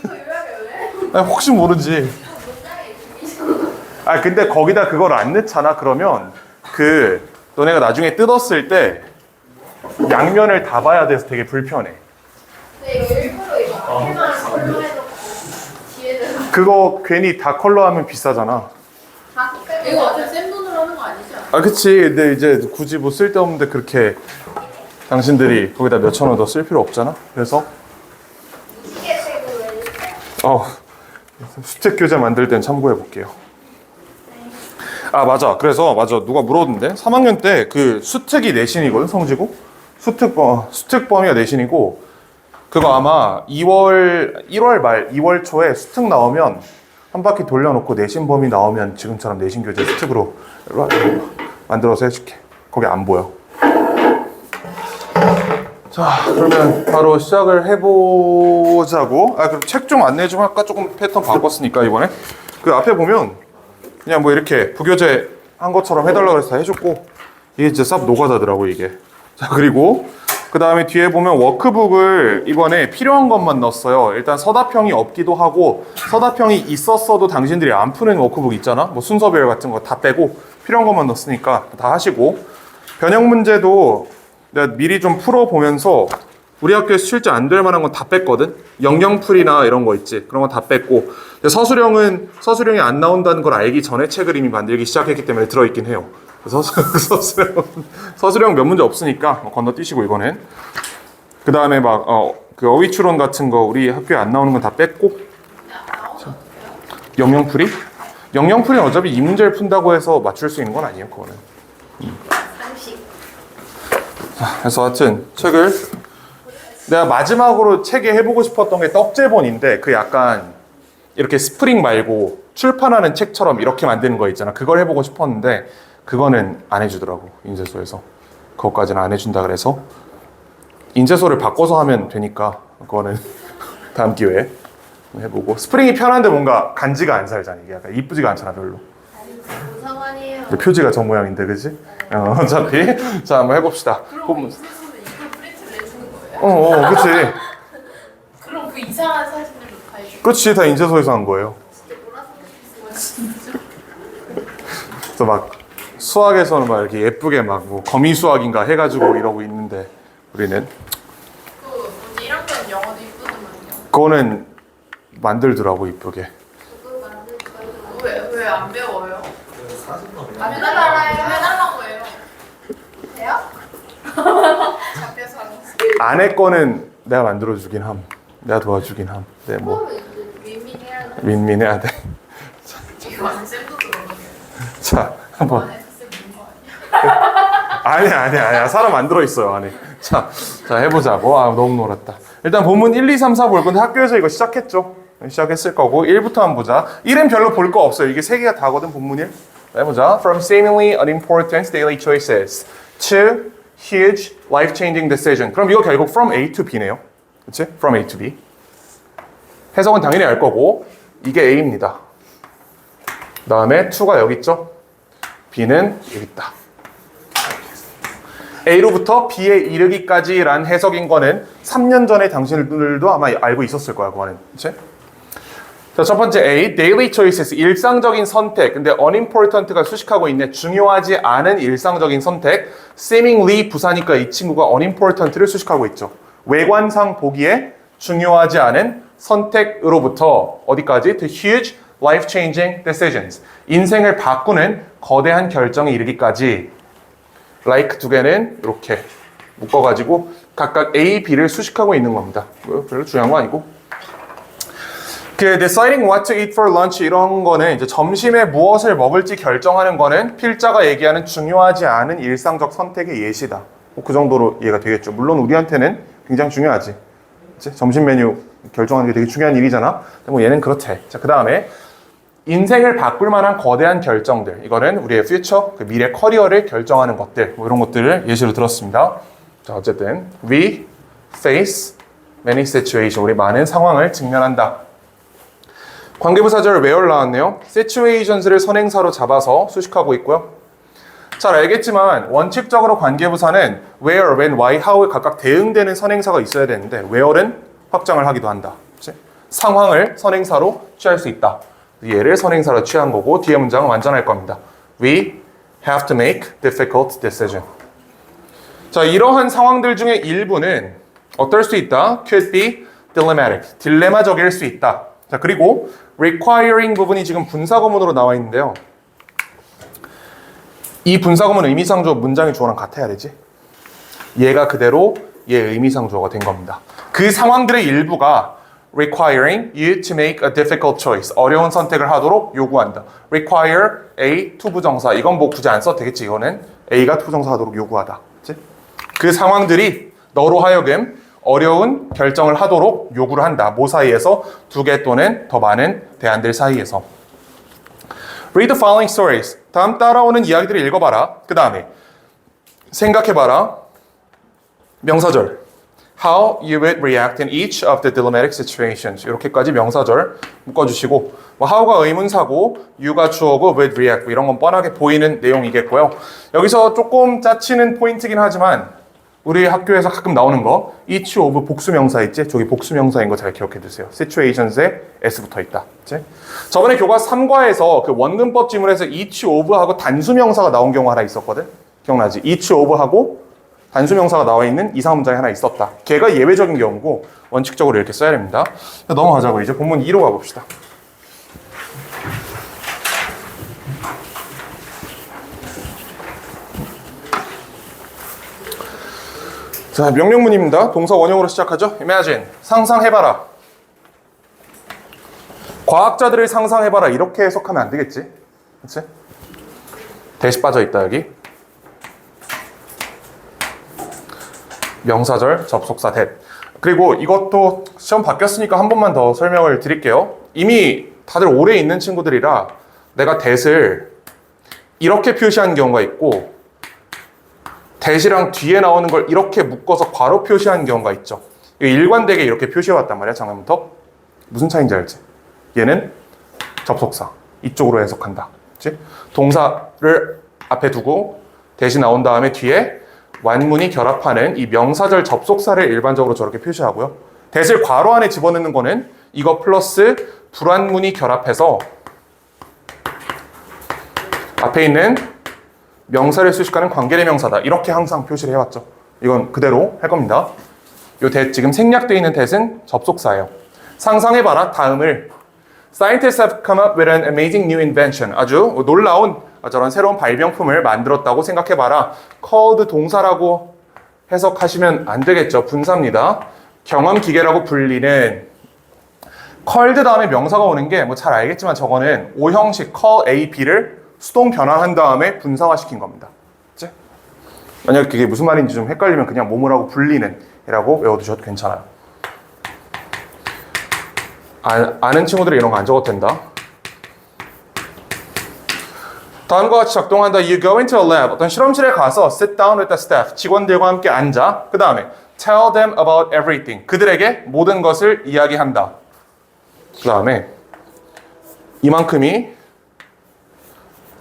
이거 요약해 왜? 아니, 혹시 모르지. 문장에 김이잖아. 아 근데 거기다 그걸 안 넣잖아. 그러면 그 너네가 나중에 뜯었을 때 양면을 다 봐야 돼서 되게 불편해. 근데 이거 일부러 이거 앞에만 컬러해놓고 뒤에는 그거 괜히 다 컬러하면 비싸잖아. 다 빼고. 이거 어차피 센 돈으로 하는 거 아니죠? 아 그치. 근데 이제 굳이 뭐 쓸데없는데 그렇게 당신들이 거기다 몇천 원 더 쓸 필요 없잖아. 그래서 시계책으로 해줄까요? 수특 교재 만들 땐 참고해 볼게요. 아 맞아. 그래서 맞아. 누가 물어봤는데 3학년 때 그 수특이 내신이거든. 성지고 수특 범위가 내신이고 그거 아마 1월 말 2월 초에 수특 나오면 한 바퀴 돌려놓고 내신 범위 나오면 지금처럼 내신 교재 수특으로 만들어서 해줄게. 거기 안 보여. 자, 그러면 바로 시작을 해보자고. 아, 그럼 책 좀 안내 좀 할까? 조금 패턴 바꿨으니까, 이번에. 그 앞에 보면, 그냥 뭐 이렇게 부교재 한 것처럼 해달라고 해서 다 해줬고, 이게 진짜 쌉 노가다더라고, 이게. 자, 그리고, 그 다음에 뒤에 보면 워크북을 이번에 필요한 것만 넣었어요. 일단 서답형이 없기도 하고, 서답형이 있었어도 당신들이 안 푸는 워크북 있잖아? 뭐 순서별 같은 거 다 빼고, 필요한 것만 넣었으니까 다 하시고, 변형 문제도 내가 미리 좀 풀어보면서 우리 학교에서 실제 안 될 만한 건 다 뺐거든. 영영풀이나 이런 거 있지. 그런 거 다 뺐고 서술형이 안 나온다는 걸 알기 전에 책을 이미 만들기 시작했기 때문에 들어있긴 해요. 서술형 몇 문제 없으니까 건너뛰시고 이거는. 그 다음에 막 그 어휘추론 같은 거 우리 학교에 안 나오는 건 다 뺐고. 영영풀이? 영영풀이는 어차피 이 문제를 푼다고 해서 맞출 수 있는 건 아니에요. 그거는. 상식. 그래서 하여튼 책을 내가 마지막으로 책에 해보고 싶었던 게 떡제본인데 그 약간 이렇게 스프링 말고 출판하는 책처럼 이렇게 만드는 거 있잖아. 그걸 해보고 싶었는데 그거는 안 해주더라고. 인쇄소에서. 그것까지는 안 해준다 그래서 인쇄소를 바꿔서 하면 되니까 그거는 다음 기회에 해보고. 스프링이 편한데 뭔가 간지가 안 살잖아. 이게 약간 이쁘지가 않잖아 별로. 무상관이에요. 근데 표지가 저 모양인데 그지? 어차피 자 한번 해봅시다. 그럼 인쇄소는 이걸 프린트를 내주는 거예요? 그치. 그럼 그 이상한 사진을 녹화해줘. 그치, 다 인쇄소에서 한 거예요. 진짜 몰랐어. 진짜? 그래서 막 수학에서는 막 이렇게 예쁘게 막 뭐 거미 수학인가 해가지고 이러고 있는데 우리는 그 뭐지 1학년 영어도 이쁘더만요. 그거는 만들더라고 이쁘게. 그거 만들까요? 왜 안 배워요? 안 맨날 알아요. 해달라고 해요. 돼요? 잡혀서 하는 거. 아내 거는 내가 만들어주긴 함. 내가 도와주긴 함. 네, 뭐 그러면 이제 윈윈해야 돼. 윈윈해야 돼. 이거 완전 쌤도 들어가요. 자, 한번. 안에서 쌤 있는 거 아니야? 아니야. 사람 안 들어있어요, 안에. 자, 해보자고. 너무 놀았다. 일단 본문 1, 2, 3, 4 볼 건데 학교에서 이거 시작했죠. 시작했을 거고 1부터 한번 보자. 1은 별로 볼 거 없어요. 이게 3개가 다거든, 본문 1. 해보자. From seemingly unimportant daily choices to huge life-changing decision. 그럼 이거 결국 from A to B네요. 그치? From A to B. 해석은 당연히 알 거고 이게 A입니다. 그 다음에 to가 여기 있죠? B는 여기 있다. A로부터 B에 이르기까지란 해석인 거는 3년 전에 당신들도 아마 알고 있었을 거야, 그거는. 그치? 자, 첫 번째 A, daily choices, 일상적인 선택. 근데 unimportant가 수식하고 있네. 중요하지 않은 일상적인 선택. seemingly 부사니까 이 친구가 unimportant를 수식하고 있죠. 외관상 보기에 중요하지 않은 선택으로부터 어디까지? To huge, life-changing decisions. 인생을 바꾸는 거대한 결정에 이르기까지. like 두 개는 이렇게 묶어가지고 각각 A, B를 수식하고 있는 겁니다. 별로 중요한 거 아니고. 그 deciding what to eat for lunch 이런 거는 이제 점심에 무엇을 먹을지 결정하는 거는 필자가 얘기하는 중요하지 않은 일상적 선택의 예시다. 그 정도로 이해가 되겠죠. 물론 우리한테는 굉장히 중요하지. 그치? 점심 메뉴 결정하는 게 되게 중요한 일이잖아. 뭐 얘는 그렇대. 자, 그 다음에 인생을 바꿀 만한 거대한 결정들. 이거는 우리의 future, 그 미래 커리어를 결정하는 것들. 뭐 이런 것들을 예시로 들었습니다. 자, 어쨌든 we face many situations. 우리 많은 상황을 직면한다. 관계부사절 where 나왔네요. situations를 선행사로 잡아서 수식하고 있고요. 잘 알겠지만 원칙적으로 관계부사는 where, when, why, how에 각각 대응되는 선행사가 있어야 되는데 where는 확장을 하기도 한다. 그치? 상황을 선행사로 취할 수 있다. 얘를 선행사로 취한 거고 뒤에 문장은 완전할 겁니다. We have to make difficult decision. 자, 이러한 상황들 중에 일부는 어떨 수 있다? Could be dilemmatic. 딜레마적일 수 있다. 자, 그리고 requiring 부분이 지금 분사구문으로 나와 있는데요. 이 분사구문 의미상주어 문장의 주어랑 같아야 되지. 얘가 그대로 얘 의미상주어가 된 겁니다. 그 상황들의 일부가 requiring you to make a difficult choice. 어려운 선택을 하도록 요구한다. require A 투부정사. 이건 뭐 굳이 안 써도 되겠지. 이거는 A가 투부정사 하도록 요구하다. 그치? 그 상황들이 너로 하여금 어려운 결정을 하도록 요구를 한다. 뭐 사이에서? 두 개 또는 더 많은 대안들 사이에서. Read the following stories. 다음 따라오는 이야기들을 읽어봐라. 그 다음에 생각해봐라. 명사절. How you would react in each of the dilemmatic situations. 이렇게까지 명사절 묶어주시고 뭐 how가 의문사고 you가 주어고 would react 뭐 이런 건 뻔하게 보이는 내용이겠고요. 여기서 조금 짜치는 포인트긴 하지만 우리 학교에서 가끔 나오는 거 each of 복수명사 있지? 저기 복수명사인 거 잘 기억해 두세요. situations에 s 붙어 있다. 그치? 저번에 교과 3과에서 그 원근법 지문에서 each of하고 단수명사가 나온 경우 하나 있었거든? 기억나지? each of하고 단수명사가 나와 있는 이상 문장이 하나 있었다. 걔가 예외적인 경우고 원칙적으로 이렇게 써야 됩니다. 넘어가자고 이제 본문 2로 가봅시다. 자, 명령문입니다. 동사 원형으로 시작하죠. Imagine, 상상해봐라. 과학자들을 상상해봐라. 이렇게 해석하면 안 되겠지? 그치? 대시 빠져있다 여기. 명사절, 접속사, that. 그리고 이것도 시험 바뀌었으니까 한 번만 더 설명을 드릴게요. 이미 다들 오래 있는 친구들이라 내가 that을 이렇게 표시한 경우가 있고 that이랑 뒤에 나오는 걸 이렇게 묶어서 괄호 표시한 경우가 있죠. 일관되게 이렇게 표시해왔단 말이야, 작년부터. 무슨 차이인지 알지? 얘는 접속사, 이쪽으로 해석한다. 그치? 동사를 앞에 두고 that이 나온 다음에 뒤에 완문이 결합하는 이 명사절 접속사를 일반적으로 저렇게 표시하고요. that을 괄호 안에 집어넣는 거는 이거 플러스 불완문이 결합해서 앞에 있는 명사를 수식하는 관계대명사다. 이렇게 항상 표시를 해왔죠. 이건 그대로 할 겁니다. 요 that 지금 생략되어 있는 that은 접속사예요. 상상해봐라. 다음을 Scientists have come up with an amazing new invention. 아주 놀라운 저런 새로운 발명품을 만들었다고 생각해봐라. called 동사라고 해석하시면 안 되겠죠. 분사입니다. 경험기계라고 불리는 called 다음에 명사가 오는 게 뭐 잘 알겠지만 저거는 오형식 call A, B를 수동 변환한 다음에 분사화시킨 겁니다. 그치? 만약 그게 무슨 말인지 좀 헷갈리면 그냥 뭐뭐라고 불리는 이라고 외워두셔도 괜찮아요. 아는 친구들이 이런 거 안 적어도 된다. 다음과 같이 작동한다. You go into a lab. 어떤 실험실에 가서 sit down with the staff. 직원들과 함께 앉아. 그 다음에 tell them about everything. 그들에게 모든 것을 이야기한다. 그 다음에 이만큼이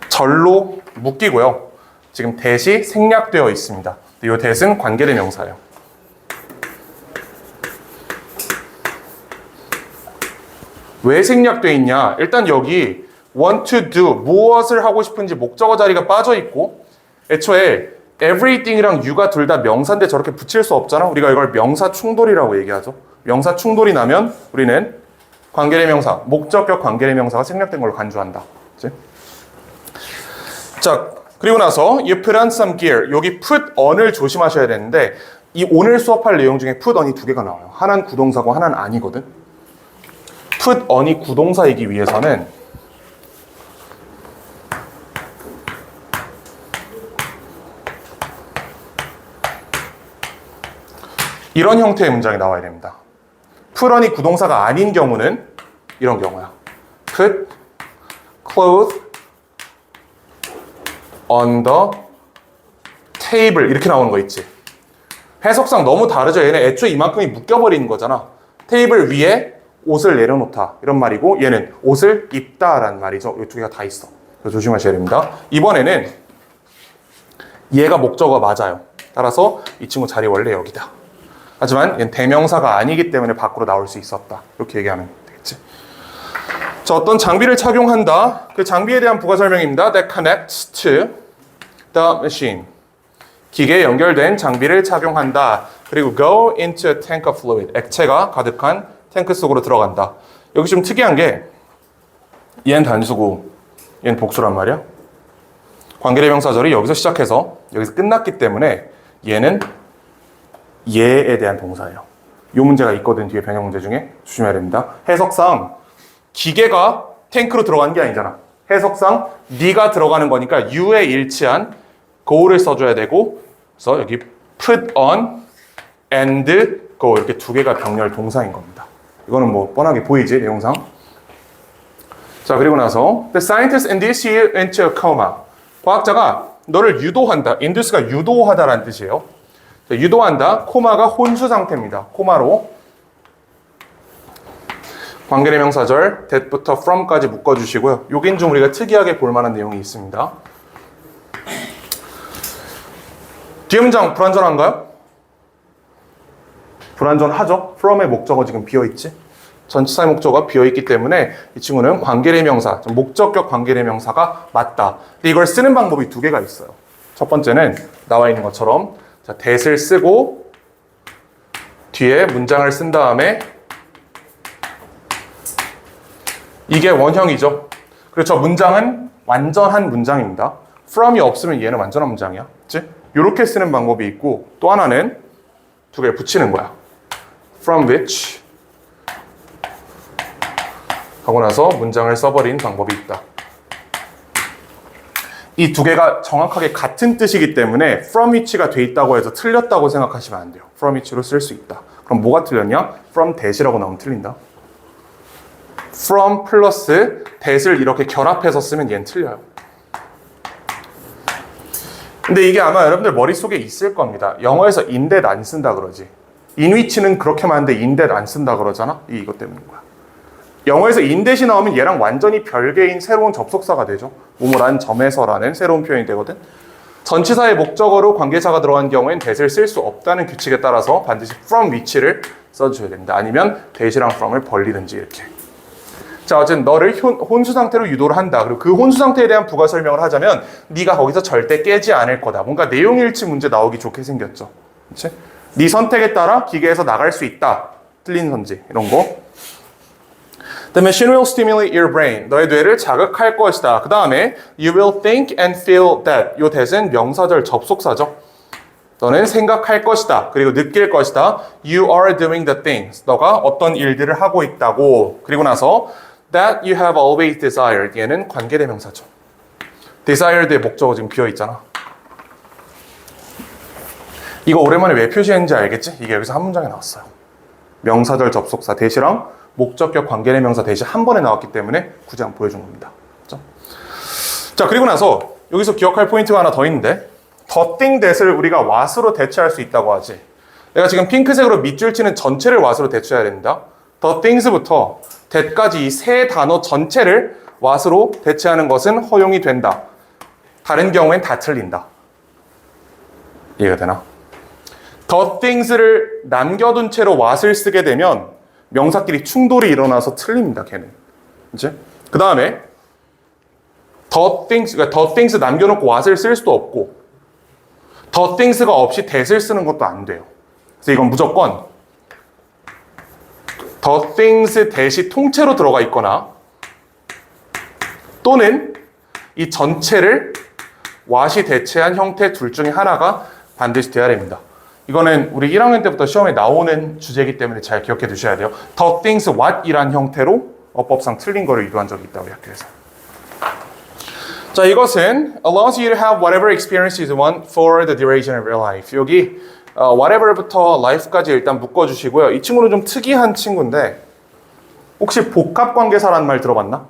절로 묶이고요. 지금 that이 생략되어 있습니다. 이 that은 관계대명사예요. 왜 생략되어 있냐? 일단 여기 want to do, 무엇을 하고 싶은지 목적어 자리가 빠져 있고 애초에 everything이랑 you가 둘 다 명사인데 저렇게 붙일 수 없잖아. 우리가 이걸 명사 충돌이라고 얘기하죠. 명사 충돌이 나면 우리는 관계대명사, 목적격 관계대명사가 생략된 걸로 간주한다. 그치? 자, 그리고 나서 you put on some gear. 여기 put on을 조심하셔야 되는데 이 오늘 수업할 내용 중에 put on이 두 개가 나와요. 하나는 구동사고 하나는 아니거든. put on이 구동사이기 위해서는 이런 형태의 문장이 나와야 됩니다. put on이 구동사가 아닌 경우는 이런 경우야. put clothes on the table 이렇게 나오는 거 있지. 해석상 너무 다르죠. 얘는 애초에 이만큼이 묶여버리는 거잖아. 테이블 위에 옷을 내려놓다 이런 말이고 얘는 옷을 입다라는 말이죠. 이 두 개가 다 있어. 그래서 조심하셔야 됩니다. 이번에는 얘가 목적어가 맞아요. 따라서 이 친구 자리 원래 여기다. 하지만 얘는 대명사가 아니기 때문에 밖으로 나올 수 있었다. 이렇게 얘기하면 되겠지. 자, 어떤 장비를 착용한다. 그 장비에 대한 부가 설명입니다. That connects to the machine. 기계에 연결된 장비를 착용한다. 그리고 go into a tank of fluid. 액체가 가득한 탱크 속으로 들어간다. 여기 좀 특이한 게 얘는 단수고 얘는 복수란 말이야. 관계대명사절이 여기서 시작해서 여기서 끝났기 때문에 얘는 얘에 대한 동사예요. 이 문제가 있거든. 뒤에 변형 문제 중에 조심해야 됩니다. 해석상 기계가 탱크로 들어가는 게 아니잖아. 해석상 네가 들어가는 거니까 you에 일치한 go를 써줘야 되고, 그래서 여기 put on and go 이렇게 두 개가 병렬 동사인 겁니다. 이거는 뭐 뻔하게 보이지 내용상. 자, 그리고 나서 the scientist induce you into a coma. 과학자가 너를 유도한다. induce가 유도하다라는 뜻이에요. 자, 유도한다. 코마가 혼수 상태입니다. 코마로 관계대명사절 that부터 from까지 묶어주시고요. 여긴 좀 우리가 특이하게 볼 만한 내용이 있습니다. 뒤에 문장 불완전한가요? 불완전하죠. from의 목적어 지금 비어있지. 전치사의 목적어가 비어있기 때문에 이 친구는 관계대명사, 목적격 관계대명사가 맞다. 근데 이걸 쓰는 방법이 두 개가 있어요. 첫 번째는 나와 있는 것처럼 자, that을 쓰고 뒤에 문장을 쓴 다음에 이게 원형이죠. 그리고 저 문장은 완전한 문장입니다. from이 없으면 얘는 완전한 문장이야. 그치? 이렇게 쓰는 방법이 있고, 또 하나는 두 개를 붙이는 거야. from which 하고 나서 문장을 써버린 방법이 있다. 이 두 개가 정확하게 같은 뜻이기 때문에 from which가 돼 있다고 해서 틀렸다고 생각하시면 안 돼요. from which로 쓸 수 있다. 그럼 뭐가 틀렸냐? from that이라고 나오면 틀린다. from 플러스 that을 이렇게 결합해서 쓰면 얘는 틀려요. 근데 이게 아마 여러분들 머릿속에 있을 겁니다. 영어에서 in that 안 쓴다 그러지. in which는 그렇게 많은데 in that 안 쓴다 그러잖아. 이것 때문인 거야. 영어에서 in that이 나오면 얘랑 완전히 별개인 새로운 접속사가 되죠. 뭐뭐란 점에서라는 새로인 표현이 되거든. 전치사의 목적어로 관계사가 들어간 경우엔 that을 쓸 수 없다는 규칙에 따라서 반드시 from which를 써주셔야 됩니다. 아니면 that이랑 from을 벌리든지 이렇게. 자, 어쨌든 너를 혼수 상태로 유도를 한다. 그리고 그 혼수 상태에 대한 부가 설명을 하자면 네가 거기서 절대 깨지 않을 거다. 뭔가 내용일치 문제 나오기 좋게 생겼죠. 그렇지? 네 선택에 따라 기계에서 나갈 수 있다. 틀린 선지 이런 거. The machine will stimulate your brain. 너의 뇌를 자극할 것이다. 그 다음에 you will think and feel that. 이 that은 명사절 접속사죠. 너는 생각할 것이다. 그리고 느낄 것이다. You are doing the things. 너가 어떤 일들을 하고 있다고. 그리고 나서 that you have always desired. 얘는 관계대명사죠. desired의 목적어 지금 비어있잖아. 이거 오랜만에 왜 표시했는지 알겠지? 이게 여기서 한 문장에 나왔어요. 명사절 접속사 that이랑 목적격 관계대명사 that이 한 번에 나왔기 때문에 굳이 안 보여준 겁니다. 그렇죠? 자, 그리고 나서 여기서 기억할 포인트가 하나 더 있는데 the thing that을 우리가 what으로 대체할 수 있다고 하지. 내가 지금 핑크색으로 밑줄 치는 전체를 what으로 대체해야 됩니다. the things부터 that까지 이 세 단어 전체를 what으로 대체하는 것은 허용이 된다. 다른 경우엔 다 틀린다. 이해가 되나? the things를 남겨둔 채로 what을 쓰게 되면 명사끼리 충돌이 일어나서 틀립니다. 걔는. 이제 그 다음에 the things, 그러니까 the things 남겨놓고 what을 쓸 수도 없고 the things가 없이 that을 쓰는 것도 안 돼요. 그래서 이건 무조건 the things that이 통째로 들어가 있거나 또는 이 전체를 what이 대체한 형태 둘 중에 하나가 반드시 돼야 됩니다. 이거는 우리 1학년 때부터 시험에 나오는 주제이기 때문에 잘 기억해 두셔야 돼요. The things what이란 형태로 어법상 틀린 거를 유도한 적이 있다고 학교에서. 자, 이것은 allows you to have whatever experience you want for the duration of your life. 여기 whatever부터 life까지 일단 묶어주시고요. 이 친구는 좀 특이한 친구인데 혹시 복합관계사라는 말 들어봤나?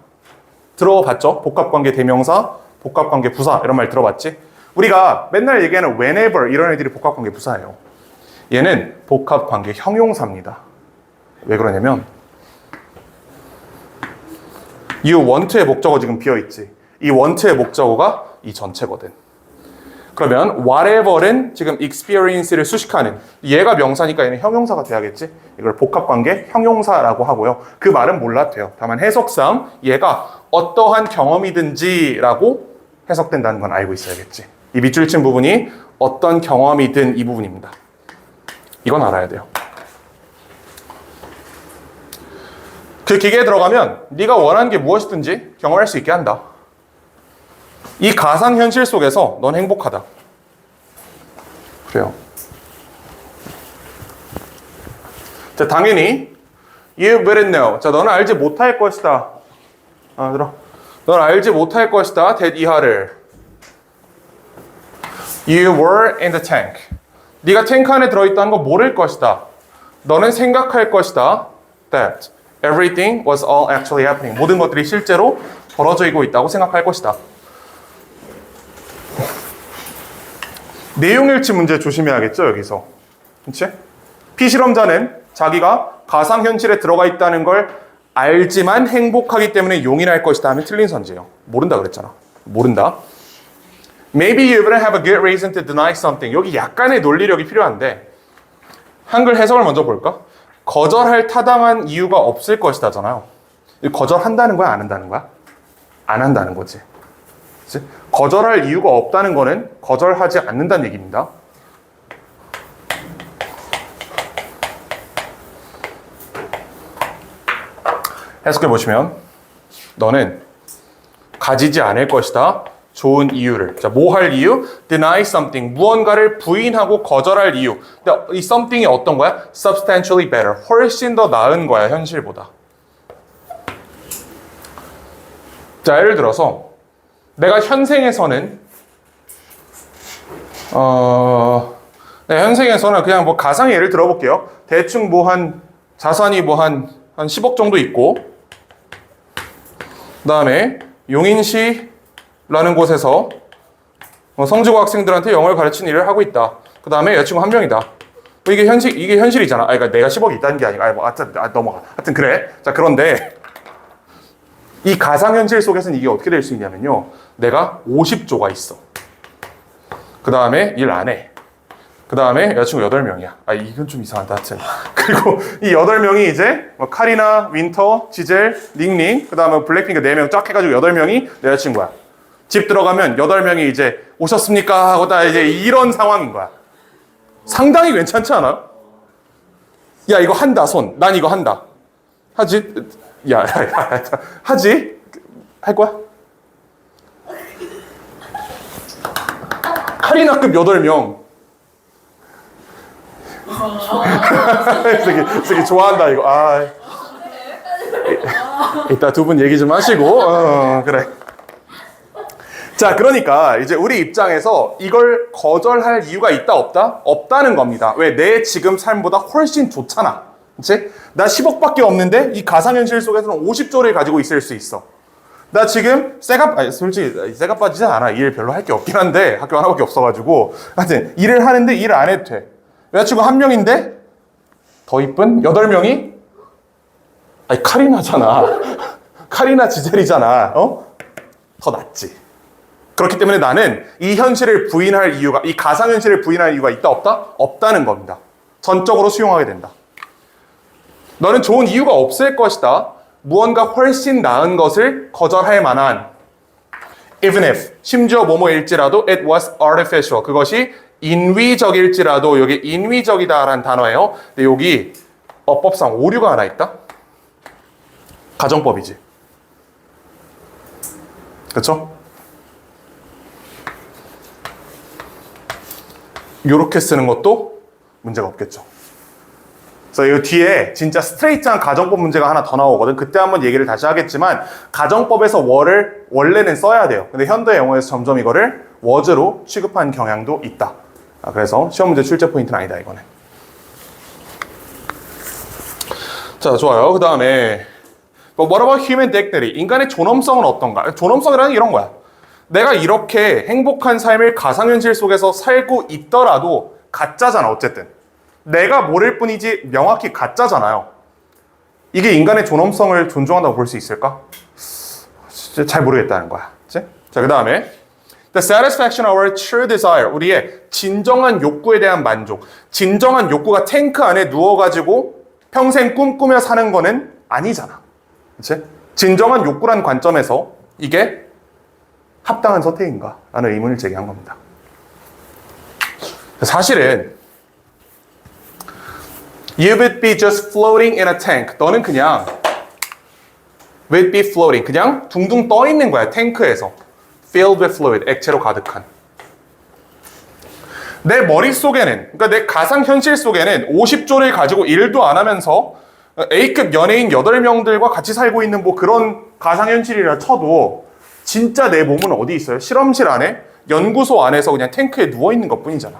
들어봤죠? 복합관계 대명사, 복합관계 부사 이런 말 들어봤지? 우리가 맨날 얘기하는 whenever 이런 애들이 복합관계 부사예요. 얘는 복합관계 형용사입니다. 왜 그러냐면 you want의 목적어 지금 비어있지. 이 want의 목적어가 이 전체거든. 그러면 whatever는 지금 experience를 수식하는, 얘가 명사니까 얘는 형용사가 돼야겠지. 이걸 복합관계 형용사라고 하고요. 그 말은 몰라도 돼요. 다만 해석상 얘가 어떠한 경험이든지라고 해석된다는 건 알고 있어야겠지. 이 밑줄 친 부분이 어떤 경험이든 이 부분입니다. 이건 알아야 돼요. 그 기계에 들어가면 네가 원하는 게 무엇이든지 경험할 수 있게 한다. 이 가상현실 속에서 넌 행복하다. 그래요. 자, 당연히 You wouldn't know. 자, 너는 알지 못할 것이다. 들어. 넌 알지 못할 것이다. that 이하를. You were in the tank. 네가 탱크 안에 들어있다는 거 모를 것이다. 너는 생각할 것이다. that everything was all actually happening. 모든 것들이 실제로 벌어지고 있다고 생각할 것이다. 내용일치 문제 조심해야겠죠, 여기서. 그치? 피실험자는 자기가 가상현실에 들어가 있다는 걸 알지만 행복하기 때문에 용인할 것이다 하면 틀린 선지예요. 모른다 그랬잖아. 모른다. Maybe you wouldn't have a good reason to deny something. 여기 약간의 논리력이 필요한데 한글 해석을 먼저 볼까? 거절할 타당한 이유가 없을 것이다잖아요. 거절한다는 거야, 안 한다는 거야? 안 한다는 거지. 그치? 거절할 이유가 없다는 거는 거절하지 않는다는 얘기입니다. 해석해 보시면 너는 가지지 않을 것이다. 좋은 이유를. 자, 뭐 할 이유? Deny something. 무언가를 부인하고 거절할 이유. 근데 이 something이 어떤 거야? Substantially better. 훨씬 더 나은 거야, 현실보다. 자, 예를 들어서 내가 현생에서는 현생에서는 그냥 뭐 가상 예를 들어볼게요. 대충 뭐 한 자산이 뭐 한 10억 정도 있고, 그 다음에 용인시라는 곳에서 성지고 학생들한테 영어를 가르치는 일을 하고 있다. 그 다음에 여자친구 한 명이다. 이게 현실이잖아. 그러니까 내가 10억이 있다는 게 아니라, 넘어가. 하여튼 그래. 자, 그런데 이 가상현실 속에서는 이게 어떻게 될 수 있냐면요. 내가 50조가 있어. 그 다음에 일 안 해. 그 다음에 여자친구 8명이야. 이건 좀 이상하다. 하여튼. 그리고 이 8명이 이제 뭐 카리나, 윈터, 지젤, 닝닝, 그 다음에 블랙핑크 4명 쫙 해가지고 8명이 내 여자친구야. 집 들어가면 8명이 이제 오셨습니까? 하고 다 이제 이런 상황인 거야. 상당히 괜찮지 않아? 야, 이거 한다, 손. 난 이거 한다. 하지? 야, 하지? 할 거야? 카리나급 8명. 쓰기 좋아한다, 이거. 이따 두 분 얘기 좀 하시고, 그래. 자, 그러니까 이제 우리 입장에서 이걸 거절할 이유가 있다, 없다? 없다는 겁니다. 왜? 내 지금 삶보다 훨씬 좋잖아. 그치? 나 10억밖에 없는데 이 가상현실 속에서는 50조를 가지고 있을 수 있어. 나 지금 솔직히 쇠가 빠지지 않아. 일 별로 할 게 없긴 한데 학교 하나밖에 없어가지고 하여튼 일을 하는데 일을 안 해도 돼. 여자친구 한 명인데 더 이쁜 8명이 카리나잖아. 카리나 지젤이잖아. 더 낫지. 그렇기 때문에 나는 이 현실을 부인할 이유가, 이 가상현실을 부인할 이유가 있다, 없다? 없다는 겁니다. 전적으로 수용하게 된다. 너는 좋은 이유가 없을 것이다. 무언가 훨씬 나은 것을 거절할 만한, even if, 심지어 뭐뭐일지라도 it was artificial. 그것이 인위적일지라도, 여기 인위적이다라는 단어예요. 근데 여기 어법상 오류가 하나 있다. 가정법이지. 그렇죠? 요렇게 쓰는 것도 문제가 없겠죠. 그래서 이 뒤에 진짜 스트레이트한 가정법 문제가 하나 더 나오거든. 그때 한번 얘기를 다시 하겠지만 가정법에서 were를 원래는 써야 돼요. 근데 현대 영어에서 점점 이거를 was로 취급한 경향도 있다. 그래서 시험 문제 출제 포인트는 아니다, 이거는. 자, 좋아요. 그 다음에 What about human dignity? 인간의 존엄성은 어떤가? 존엄성이라는 게 이런 거야. 내가 이렇게 행복한 삶을 가상현실 속에서 살고 있더라도 가짜잖아, 어쨌든. 내가 모를 뿐이지 명확히 가짜잖아요. 이게 인간의 존엄성을 존중한다고 볼 수 있을까? 진짜 잘 모르겠다는 거야. 그치? 자, 그 다음에 The satisfaction of our true desire. 우리의 진정한 욕구에 대한 만족. 진정한 욕구가 탱크 안에 누워가지고 평생 꿈꾸며 사는 거는 아니잖아. 그치? 진정한 욕구란 관점에서 이게 합당한 선택인가? 라는 의문을 제기한 겁니다. 사실은 You would be just floating in a tank. 너는 그냥 would be floating. 그냥 둥둥 떠 있는 거야. 탱크에서. Filled with fluid. 액체로 가득한. 내 머릿속에는, 그러니까 내 가상현실 속에는 50조를 가지고 일도 안 하면서 A급 연예인 8명들과 같이 살고 있는 뭐 그런 가상현실이라 쳐도 진짜 내 몸은 어디 있어요? 실험실 안에? 연구소 안에서 그냥 탱크에 누워있는 것 뿐이잖아.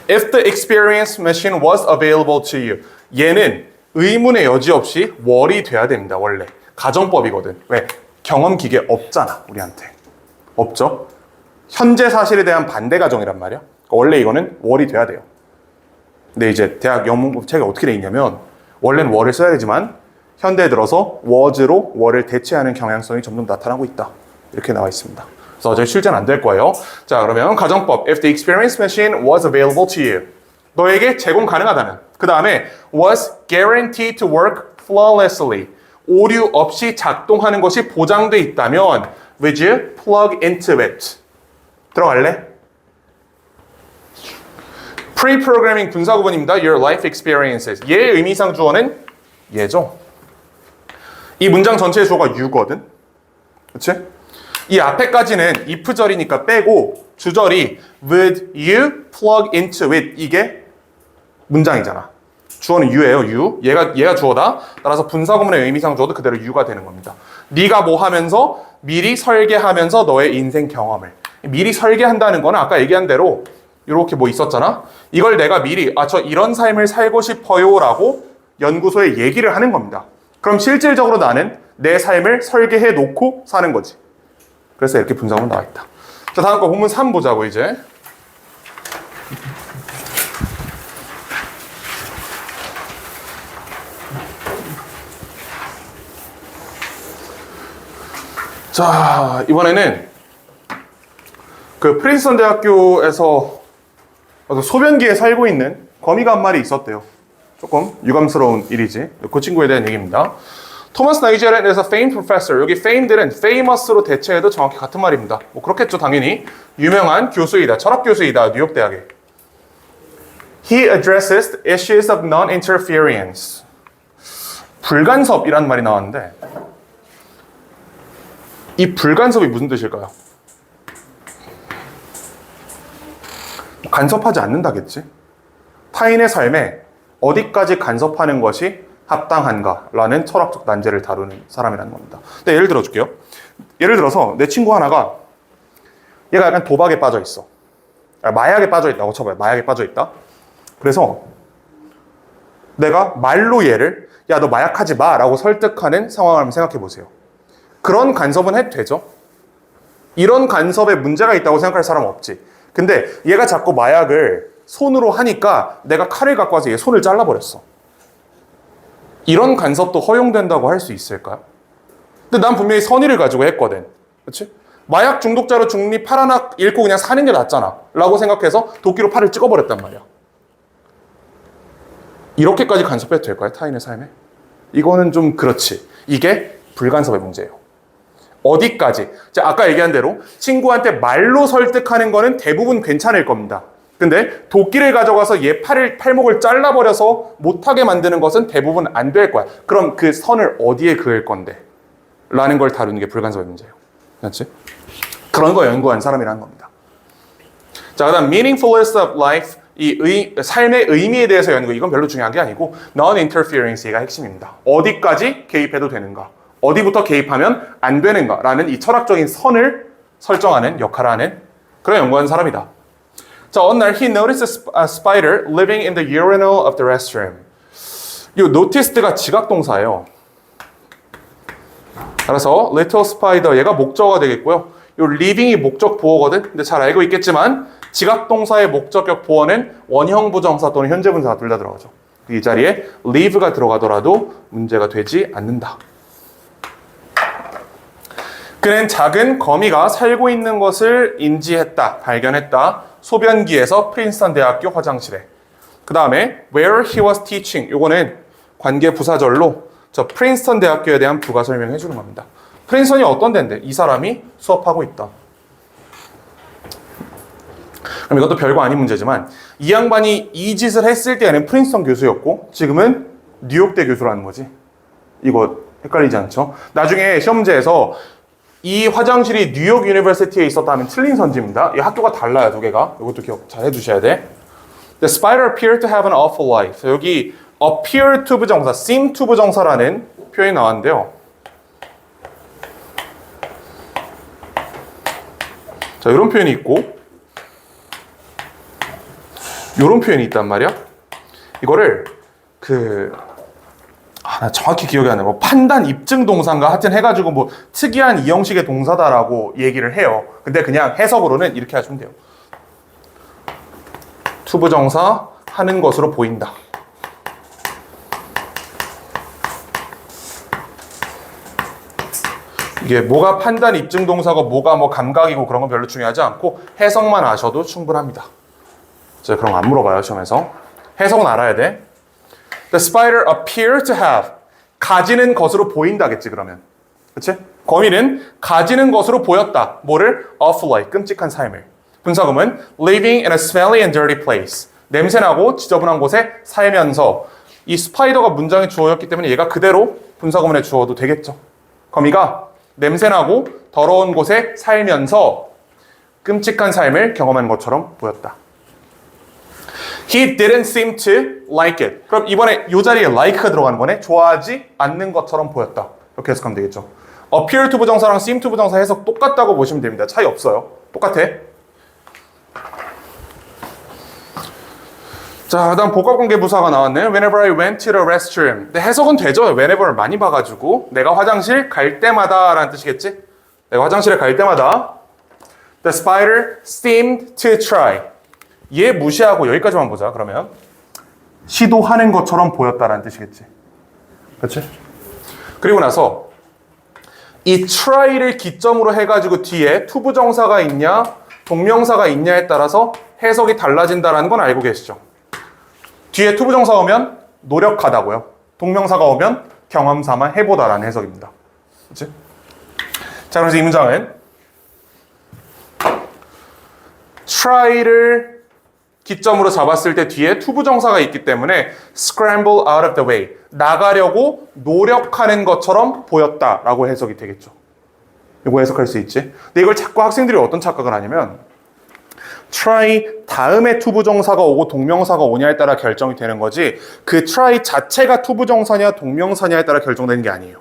If the experience machine was available to you. 얘는 의문의 여지 없이 월이 돼야 됩니다. 원래. 가정법이거든. 왜? 경험 기계 없잖아. 우리한테. 없죠? 현재 사실에 대한 반대 가정이란 말이야. 그러니까 원래 이거는 월이 돼야 돼요. 근데 이제 대학 영문법 책에 어떻게 돼 있냐면 원래는 월을 써야 되지만 현대에 들어서 was로 월을 대체하는 경향성이 점점 나타나고 있다. 이렇게 나와 있습니다. 그래서 어차피 실제는 안 될 거예요. 자, 그러면 가정법. If the experience machine was available to you. 너에게 제공 가능하다는. 그 다음에 was guaranteed to work flawlessly. 오류 없이 작동하는 것이 보장돼 있다면 would you plug into it? 들어갈래? Pre-programming 분사구문입니다. Your life experiences. 얘의 의미상 주어는 얘죠. 이 문장 전체의 주어가 you거든. 그치? 이 앞에까지는 if절이니까 빼고 주절이 would you plug into it. 이게 문장이잖아. 주어는 you예요. you. 얘가 주어다. 따라서 분사구문의 의미상 주어도 그대로 you가 되는 겁니다. 네가 뭐 하면서 미리 설계하면서 너의 인생 경험을. 미리 설계한다는 거는 아까 얘기한 대로 이렇게 뭐 있었잖아. 이걸 내가 미리 저 이런 삶을 살고 싶어요 라고 연구소에 얘기를 하는 겁니다. 그럼 실질적으로 나는 내 삶을 설계해 놓고 사는 거지. 그래서 이렇게 분사구문 나와 있다. 자, 다음 거 본문 3 보자고 이제. 자, 이번에는 그 프린스턴 대학교에서 소변기에 살고 있는 거미가 한 마리 있었대요. 조금 유감스러운 일이지. 그 친구에 대한 얘기입니다. 토마스 나이젤에서 famed professor. 여기 famed는 famous로 대체해도 정확히 같은 말입니다. 뭐 그렇겠죠, 당연히. 유명한 교수이다. 철학 교수이다. 뉴욕 대학에. He addresses issues of non-interference. 불간섭이라는 말이 나왔는데 이 불간섭이 무슨 뜻일까요? 간섭하지 않는다겠지? 타인의 삶에 어디까지 간섭하는 것이 합당한가라는 철학적 난제를 다루는 사람이라는 겁니다. 근데 예를 들어줄게요. 예를 들어서 내 친구 하나가 얘가 약간 도박에 빠져 있어. 마약에 빠져 있다고 쳐봐요. 마약에 빠져 있다. 그래서 내가 말로 얘를 야, 너 마약하지 마 라고 설득하는 상황을 한번 생각해 보세요. 그런 간섭은 해도 되죠. 이런 간섭에 문제가 있다고 생각할 사람은 없지. 근데 얘가 자꾸 마약을 손으로 하니까 내가 칼을 갖고 와서 얘 손을 잘라버렸어. 이런 간섭도 허용된다고 할 수 있을까요? 근데 난 분명히 선의를 가지고 했거든. 그렇지? 마약 중독자로 중립 팔 하나 잃고 그냥 사는 게 낫잖아 라고 생각해서 도끼로 팔을 찍어버렸단 말이야. 이렇게까지 간섭해도 될까요? 타인의 삶에? 이거는 좀 그렇지. 이게 불간섭의 문제예요. 어디까지? 자, 아까 얘기한 대로 친구한테 말로 설득하는 거는 대부분 괜찮을 겁니다. 근데 도끼를 가져가서 얘 팔목을 잘라버려서 못하게 만드는 것은 대부분 안 될 거야. 그럼 그 선을 어디에 그을 건데? 라는 걸 다루는 게 불간섭의 문제예요. 그렇지? 그런 거 연구한 사람이라는 겁니다. 자, 그 다음 meaningfulness of life. 삶의 의미에 대해서 연구. 이건 별로 중요한 게 아니고 non-interference가 핵심입니다. 어디까지 개입해도 되는가? 어디부터 개입하면 안 되는가라는 이 철학적인 선을 설정하는 역할을 하는 그런 연구하는 사람이다. 자, 어느 날 he noticed a spider living in the urinal of the restroom. 이 noticed가 지각동사예요. 따라서 little spider 얘가 목적어가 되겠고요. 이 living이 목적 보어거든. 근데 잘 알고 있겠지만 지각동사의 목적격 보어는 원형 부정사 또는 현재 분사가 둘 다 들어가죠. 이 자리에 live가 들어가더라도 문제가 되지 않는다. 그는 작은 거미가 살고 있는 것을 인지했다, 발견했다. 소변기에서 프린스턴 대학교 화장실에. 그 다음에 where he was teaching. 요거는 관계 부사절로 저 프린스턴 대학교에 대한 부가 설명해 주는 겁니다. 프린스턴이 어떤 데인데? 이 사람이 수업하고 있다. 그럼 이것도 별거 아닌 문제지만 이 양반이 이 짓을 했을 때에는 프린스턴 교수였고 지금은 뉴욕대 교수라는 거지. 이거 헷갈리지 않죠? 나중에 시험지에서 이 화장실이 뉴욕 유니버시티에 있었다면 틀린 선지입니다. 이 학교가 달라요, 두 개가. 이것도 기억 잘 해두셔야 돼. The spider appeared to have an awful life. 여기 appear to 부정사, seem to 부정사라는 표현이 나왔는데요. 자, 이런 표현이 있고 이런 표현이 있단 말이야. 이거를 나 정확히 기억이 안 나요. 뭐 판단 입증 동사인가 하여튼 해가지고 뭐 특이한 이 형식의 동사다라고 얘기를 해요. 근데 그냥 해석으로는 이렇게 하시면 돼요. to 부정사 하는 것으로 보인다. 이게 뭐가 판단 입증 동사고 뭐가 뭐 감각이고 그런 건 별로 중요하지 않고 해석만 아셔도 충분합니다. 제가 그런 거 안 물어봐요, 시험에서. 해석은 알아야 돼. The spider appeared to have. 가지는 것으로 보인다겠지, 그러면. 그치? 거미는 가지는 것으로 보였다. 뭐를? Awful life. 끔찍한 삶을. 분사구문 living in a smelly and dirty place. 냄새나고 지저분한 곳에 살면서. 이 스파이더가 문장의 주어였기 때문에 얘가 그대로 분사구문에 주어도 되겠죠. 거미가 냄새나고 더러운 곳에 살면서 끔찍한 삶을 경험한 것처럼 보였다. He didn't seem to like it. 그럼 이번에 이 자리에 like가 들어가는 거네. 좋아하지 않는 것처럼 보였다. 이렇게 해석하면 되겠죠. appear to 부정사랑 seem to 부정사 해석 똑같다고 보시면 됩니다. 차이 없어요. 똑같아. 자, 다음 복합관계 부사가 나왔네요. Whenever I went to the restroom. 근데 해석은 되죠. whenever를 많이 봐가지고 내가 화장실 갈 때마다 라는 뜻이겠지? 내가 화장실에 갈 때마다 The spider seemed to try. 얘 무시하고 여기까지만 보자. 그러면 시도하는 것처럼 보였다라는 뜻이겠지. 그렇지? 그리고 나서 이 try를 기점으로 해가지고 뒤에 to 부정사가 있냐 동명사가 있냐에 따라서 해석이 달라진다는 건 알고 계시죠? 뒤에 to 부정사 오면 노력하다고요. 동명사가 오면 경험 삼아 해보다라는 해석입니다. 그렇지? 자, 그래서 이 문장은 try를 기점으로 잡았을 때 뒤에 to 부정사가 있기 때문에 scramble out of the way. 나가려고 노력하는 것처럼 보였다라고 해석이 되겠죠. 이거 해석할 수 있지. 근데 이걸 자꾸 학생들이 어떤 착각을 하냐면 try 다음에 to 부정사가 오고 동명사가 오냐에 따라 결정이 되는 거지 그 try 자체가 to 부정사냐 동명사냐에 따라 결정되는 게 아니에요.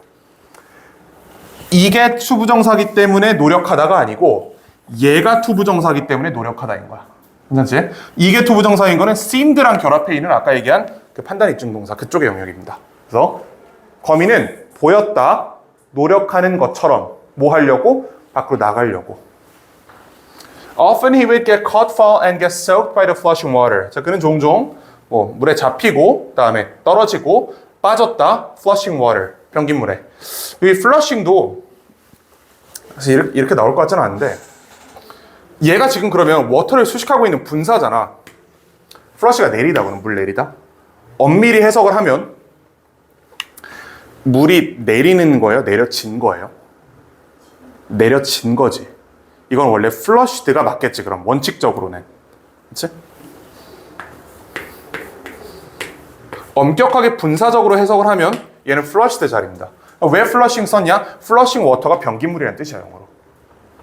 이게 to 부정사기 때문에 노력하다가 아니고 얘가 to 부정사기 때문에 노력하다인 거야. 괜찮지? 이게 to 부정사인 거는 seemed랑 결합해 있는 아까 얘기한 그 판단 입증 동사 그쪽의 영역입니다. 그래서 거미는 보였다, 노력하는 것처럼 뭐 하려고? 밖으로 나가려고. Often he would get caught, fall, and get soaked by the flushing water. 자, 그는 종종 물에 잡히고, 그다음에 떨어지고, 빠졌다, flushing water, 변기물에. 이 flushing도 사실 이렇게 나올 것 같지는 않은데 얘가 지금 그러면 워터를 수식하고 있는 분사잖아. flush가 내리다고는 물 내리다. 엄밀히 해석을 하면 물이 내리는 거예요? 내려진 거예요? 내려진 거지. 이건 원래 flushed가 맞겠지, 그럼 원칙적으로는. 그치? 엄격하게 분사적으로 해석을 하면 얘는 flushed 자리입니다. 왜 flushing 썼냐? flushing water가 변기물이라는 뜻이야, 영어로.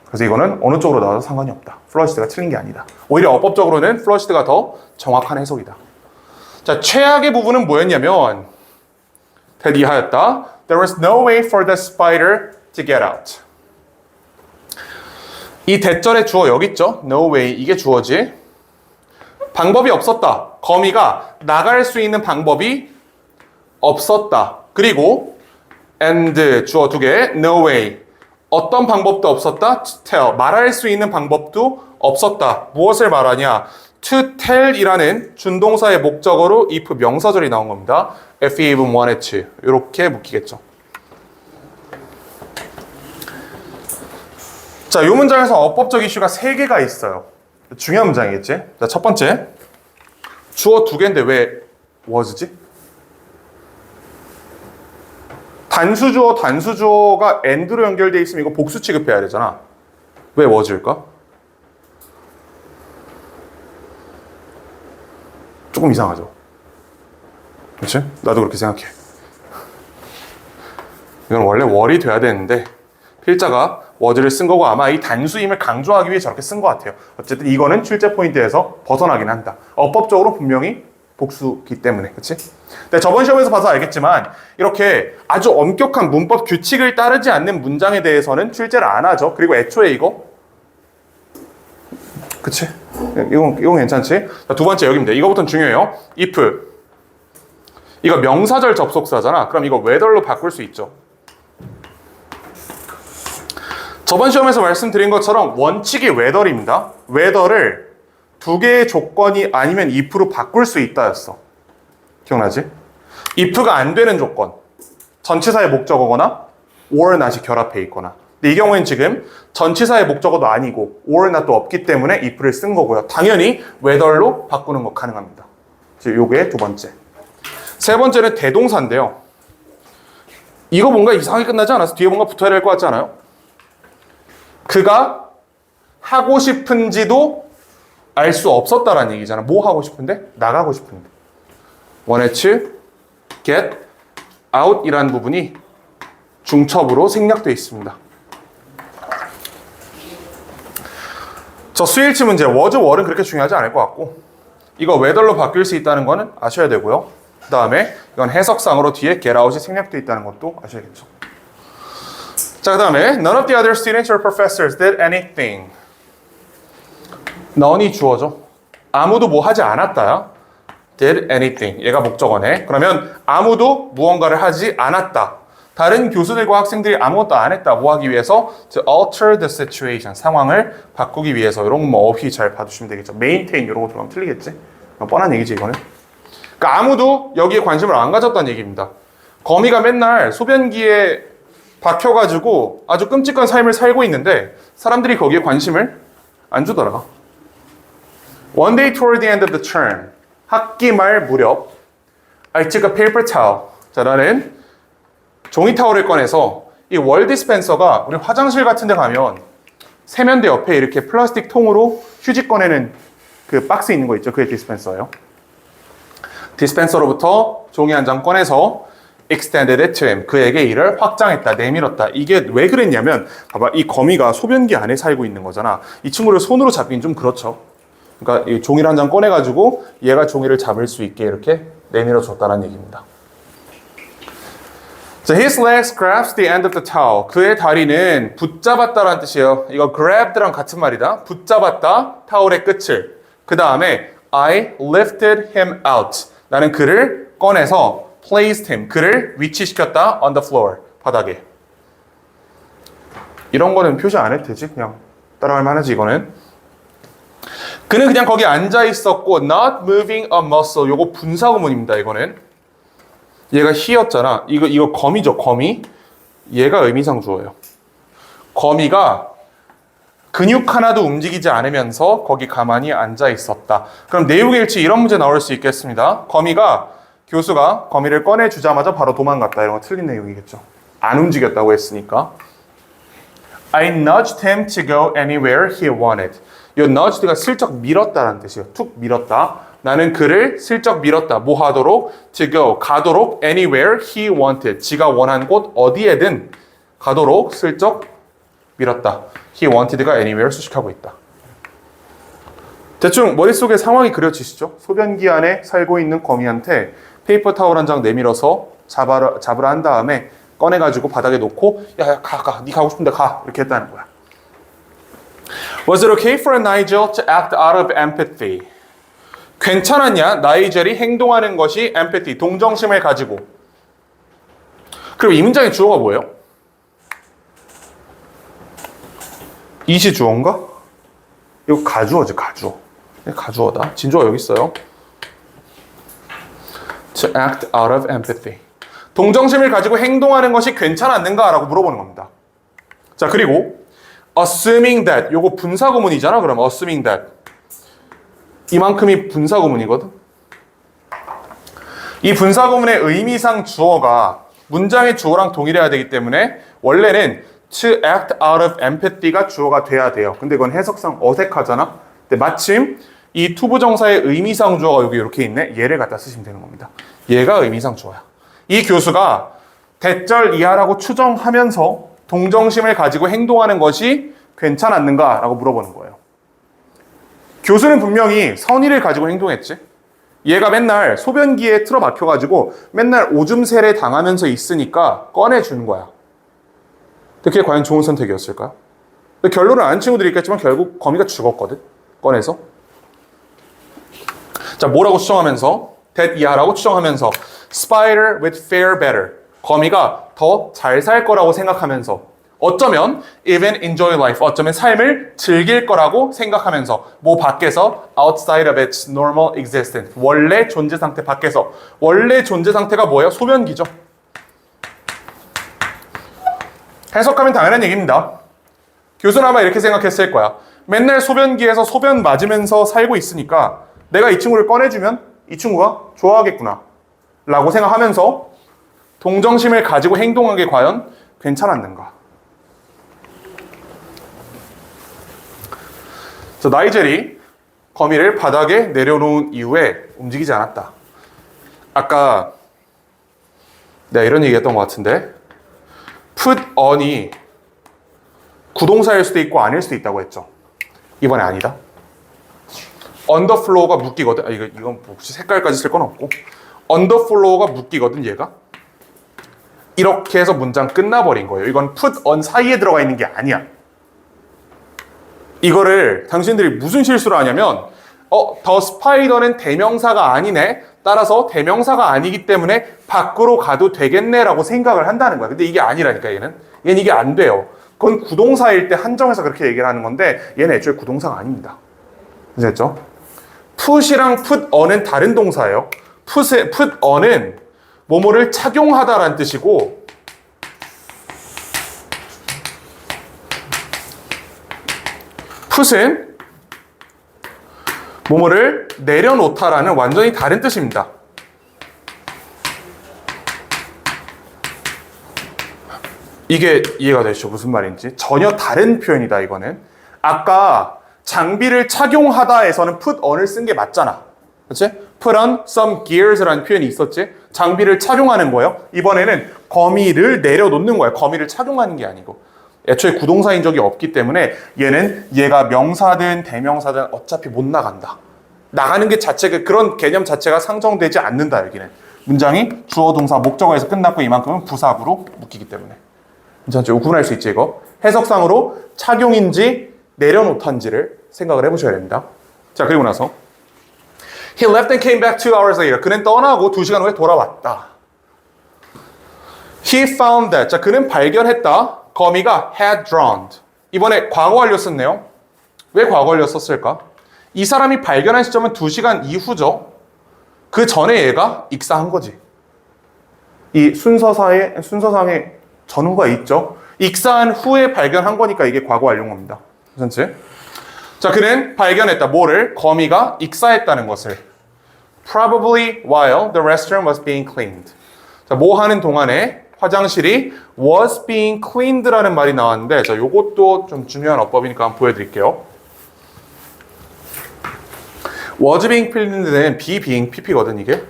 그래서 이거는 어느 쪽으로 나와도 상관이 없다. flushed가 틀린 게 아니다. 오히려 어법적으로는 flushed가 더 정확한 해석이다. 자, 최악의 부분은 뭐였냐면 대리하였다. There was no way for the spider to get out. 이 대절의 주어 여기 있죠? No way. 이게 주어지. 방법이 없었다. 거미가 나갈 수 있는 방법이 없었다. 그리고 and 주어 두 개. No way. 어떤 방법도 없었다. To tell. 말할 수 있는 방법도 없었다. 무엇을 말하냐? To tell 이라는 준동사의 목적어로 if 명사절이 나온 겁니다. If he even wanted to. 이렇게 묶이겠죠. 자, 이 문장에서 어법적 이슈가 3개가 있어요. 중요한 문장이겠지? 자, 첫 번째. 주어 2개인데 왜 was지? 단수주어가 and로 연결돼 있으면 이거 복수 취급해야 되잖아. 왜 was일까? 조금 이상하죠? 그렇지? 나도 그렇게 생각해. 이건 원래 월이 돼야 되는데 필자가 was를 쓴 거고 아마 이 단수임을 강조하기 위해 저렇게 쓴 것 같아요. 어쨌든 이거는 출제 포인트에서 벗어나긴 한다. 어법적으로 분명히 복수기 때문에, 그렇지? 근데 저번 시험에서 봐서 알겠지만 이렇게 아주 엄격한 문법 규칙을 따르지 않는 문장에 대해서는 출제를 안 하죠. 그리고 애초에 이거, 그치? 이건 괜찮지? 자, 두 번째 여기입니다. 이거부터는 중요해요. if. 이거 명사절 접속사잖아. 그럼 이거 whether로 바꿀 수 있죠. 저번 시험에서 말씀드린 것처럼 원칙이 whether입니다. whether를 2개의 조건이 아니면 if로 바꿀 수 있다였어. 기억나지? if가 안 되는 조건. 전치사의 목적어거나 or not이 결합해 있거나. 근데 이 경우에는 지금 전치사의 목적어도 아니고 or not도 없기 때문에 if를 쓴 거고요. 당연히 whether로 바꾸는 거 가능합니다. 요게 두 번째. 세 번째는 대동사인데요. 이거 뭔가 이상하게 끝나지 않아서 뒤에 뭔가 붙어야 될 것 같지 않아요? 그가 하고 싶은지도 알 수 없었다라는 얘기잖아. 뭐 하고 싶은데? 나가고 싶은데. wanted to get out 이라는 부분이 중첩으로 생략되어 있습니다. 저 수일치 문제, was, were는 그렇게 중요하지 않을 것 같고 이거 whether로 바뀔 수 있다는 거는 아셔야 되고요. 그 다음에 이건 해석상으로 뒤에 get out이 생략되어 있다는 것도 아셔야겠죠. 자, 그 다음에 none of the other students or professors did anything. none이 주어죠. 아무도 뭐 하지 않았다야. did anything. 얘가 목적어네. 그러면 아무도 무언가를 하지 않았다. 다른 교수들과 학생들이 아무것도 안 했다. 뭐 하기 위해서? to alter the situation. 상황을 바꾸기 위해서. 이런 거 뭐 어휘 잘 봐두시면 되겠죠. maintain 이런 거 들어가면 틀리겠지? 뻔한 얘기지 이거는. 그러니까 아무도 여기에 관심을 안 가졌다는 얘기입니다. 거미가 맨날 소변기에 박혀가지고 아주 끔찍한 삶을 살고 있는데 사람들이 거기에 관심을 안 주더라. One day toward the end of the term, 학기 말 무렵, I took a paper towel. 자, 나는 종이 타월을 꺼내서 이 월 디스펜서가 우리 화장실 같은 데 가면 세면대 옆에 이렇게 플라스틱 통으로 휴지 꺼내는 그 박스 있는 거 있죠? 그게 디스펜서예요. 디스펜서로부터 종이 한 장 꺼내서 extended it to him. 그에게 이를 확장했다, 내밀었다. 이게 왜 그랬냐면 봐봐, 이 거미가 소변기 안에 살고 있는 거잖아. 이 친구를 손으로 잡긴 좀 그렇죠. 그러니까 이 종이를 한 장 꺼내가지고 얘가 종이를 잡을 수 있게 이렇게 내밀어 줬다는 얘기입니다. 자, his legs grasped the end of the towel. 그의 다리는 붙잡았다라는 뜻이에요. 이거 grabbed랑 같은 말이다. 붙잡았다, 타월의 끝을. 그 다음에 I lifted him out. 나는 그를 꺼내서 placed him. 그를 위치시켰다 on the floor. 바닥에. 이런 거는 표시 안 해도 되지. 그냥 따라갈 만하지 이거는. 그는 그냥 거기 앉아 있었고 not moving a muscle. 요거 분사구문입니다. 이거는. 얘가 he였잖아. 이거 거미죠. 거미. 얘가 의미상 주어예요. 거미가 근육 하나도 움직이지 않으면서 거기 가만히 앉아 있었다. 그럼 내용의 일치 이런 문제 나올 수 있겠습니다. 교수가 거미를 꺼내주자마자 바로 도망갔다. 이런 거 틀린 내용이겠죠. 안 움직였다고 했으니까. I nudged him to go anywhere he wanted. 이 nudged가 슬쩍 밀었다라는 뜻이에요. 툭 밀었다. 나는 그를 슬쩍 밀었다. 뭐 하도록? To go. 가도록 anywhere he wanted. 지가 원한 곳 어디에든 가도록 슬쩍 밀었다. He wanted가 anywhere 수식하고 있다. 대충 머릿속에 상황이 그려지시죠? 소변기 안에 살고 있는 거미한테 페이퍼 타월 한 장 내밀어서 잡으라 한 다음에 꺼내가지고 바닥에 놓고 야 가. 네 가고 싶은데 가. 이렇게 했다는 거야. Was it okay for Nigel to act out of empathy? 괜찮았냐? 나이젤이 행동하는 것이 empathy, 동정심을 가지고. 그럼 이 문장의 주어가 뭐예요? 이시 주어인가? 이거 가주어지, 가주어. 가주어다. 진주어 여기 있어요. To act out of empathy. 동정심을 가지고 행동하는 것이 괜찮았는가? 라고 물어보는 겁니다. 자, 그리고 assuming that 요거 분사구문이잖아. 그럼 assuming that 이만큼이 분사구문이거든. 이 분사구문의 의미상 주어가 문장의 주어랑 동일해야 되기 때문에 원래는 to act out of empathy가 주어가 돼야 돼요. 근데 이건 해석상 어색하잖아. 근데 마침 이 투부정사의 의미상 주어가 여기 이렇게 있네. 얘를 갖다 쓰시면 되는 겁니다. 얘가 의미상 주어야. 이 교수가 대절 이하라고 추정하면서 동정심을 가지고 행동하는 것이 괜찮았는가? 라고 물어보는 거예요. 교수는 분명히 선의를 가지고 행동했지. 얘가 맨날 소변기에 틀어박혀가지고 맨날 오줌 세례 당하면서 있으니까 꺼내주는 거야. 근데 그게 과연 좋은 선택이었을까요? 근데 결론은 아는 친구들이 있겠지만 결국 거미가 죽었거든. 꺼내서. 자, 뭐라고 추정하면서? that 이하라고 추정하면서 spider with fare better. 거미가 더 잘 살 거라고 생각하면서 어쩌면 even enjoy life. 어쩌면 삶을 즐길 거라고 생각하면서 뭐 밖에서 outside of its normal existence. 원래 존재 상태 밖에서. 원래 존재 상태가 뭐예요? 소변기죠. 해석하면 당연한 얘기입니다. 교수는 아마 이렇게 생각했을 거야. 맨날 소변기에서 소변 맞으면서 살고 있으니까 내가 이 친구를 꺼내주면 이 친구가 좋아하겠구나 라고 생각하면서 동정심을 가지고 행동한 게 과연 괜찮았는가. 자, 나이젤이 거미를 바닥에 내려놓은 이후에 움직이지 않았다. 아까 내가 이런 얘기했던 것 같은데 put on이 구동사일 수도 있고 아닐 수도 있다고 했죠. 이번에 아니다. on the floor가 묶이거든. 이건 혹시 색깔까지 쓸 건 없고 on the floor가 묶이거든 얘가. 이렇게 해서 문장 끝나버린 거예요. 이건 put on 사이에 들어가 있는 게 아니야. 이거를 당신들이 무슨 실수를 하냐면 the spider는 대명사가 아니네. 따라서 대명사가 아니기 때문에 밖으로 가도 되겠네 라고 생각을 한다는 거야. 근데 이게 아니라니까 얘는 이게 안 돼요. 그건 구동사일 때 한정해서 그렇게 얘기를 하는 건데 얘는 애초에 구동사가 아닙니다. 아셨죠? put이랑 put on은 다른 동사예요. put on은 뭐뭐를 착용하다라는 뜻이고 put은 뭐뭐를 내려놓다라는 완전히 다른 뜻입니다. 이게 이해가 되시죠? 무슨 말인지. 전혀 다른 표현이다 이거는. 아까 장비를 착용하다에서는 put on을 쓴 게 맞잖아. 그렇지? put on some gears라는 표현이 있었지. 장비를 착용하는 거예요. 이번에는 거미를 내려놓는 거예요. 거미를 착용하는 게 아니고. 애초에 구동사인 적이 없기 때문에 얘가 명사든 대명사든 어차피 못 나간다. 나가는 게 자체가 그런 개념 자체가 상정되지 않는다 여기는. 문장이 주어 동사 목적어에서 끝났고 이만큼은 부사구로 묶이기 때문에. 괜찮죠? 구분할 수 있지 이거. 해석상으로 착용인지 내려놓던지를 생각을 해보셔야 됩니다. 자, 그리고 나서 He left and came back 2 hours later. 그는 떠나고 2시간 후에 돌아왔다. He found that. 자, 그는 발견했다. 거미가 had drowned. 이번에 과거 완료 썼네요. 왜 과거 완료 썼을까? 이 사람이 발견한 시점은 2시간 이후죠. 그 전에 얘가 익사한 거지. 이 순서상에 전후가 있죠. 익사한 후에 발견한 거니까 이게 과거 완료인 겁니다. 괜찮지? 자, 그는 발견했다. 뭐를? 거미가 익사했다는 것을. Probably while the restroom was being cleaned. 자, 뭐 하는 동안에 화장실이 was being cleaned라는 말이 나왔는데, 자, 요것도 좀 중요한 어법이니까 한번 보여드릴게요. was being cleaned는 be being pp거든, 이게.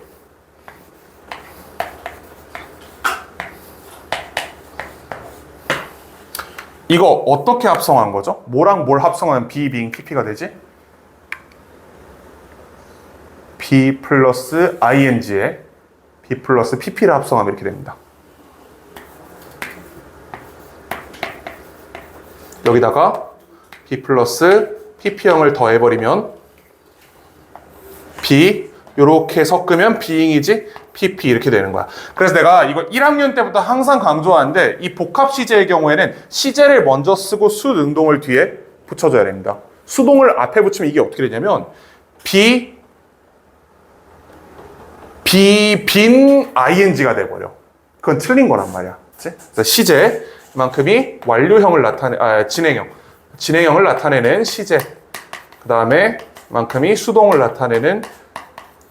이거 어떻게 합성한 거죠? 뭐랑 뭘 합성하면 be being pp가 되지? be 플러스 ing에 be 플러스 pp를 합성하면 이렇게 됩니다. 여기다가 be 플러스 pp형을 더해버리면 be 이렇게 섞으면 being이지 pp 이렇게 되는 거야. 그래서 내가 이거 1학년 때부터 항상 강조하는데 이 복합 시제의 경우에는 시제를 먼저 쓰고 수능동을 뒤에 붙여줘야 됩니다. 수동을 앞에 붙이면 이게 어떻게 되냐면 빈 ing가 돼버려. 그건 틀린 거란 말이야. 그치? 그래서 시제 이만큼이 완료형을 진행형. 진행형을 나타내는 시제. 그 다음에 만큼이 수동을 나타내는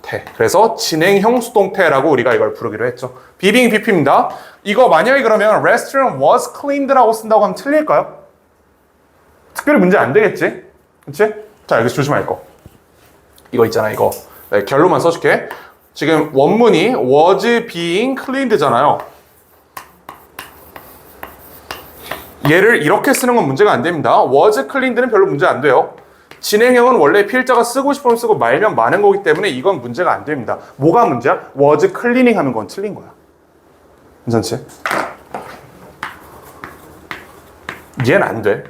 태. 그래서 진행형 수동태라고 우리가 이걸 부르기로 했죠. 비빙 BP입니다. 이거 만약에 그러면 restaurant was cleaned라고 쓴다고 하면 틀릴까요? 특별히 문제 안 되겠지? 그치? 자, 여기서 조심할 거. 이거 있잖아, 이거. 네, 결론만 써줄게. 지금 원문이 was being cleaned잖아요. 얘를 이렇게 쓰는 건 문제가 안 됩니다. was cleaned는 별로 문제 안 돼요. 진행형은 원래 필자가 쓰고 싶으면 쓰고 말면 많은 거기 때문에 이건 문제가 안 됩니다. 뭐가 문제야? was cleaning 하는 건 틀린 거야. 괜찮지? 얘는 안 돼.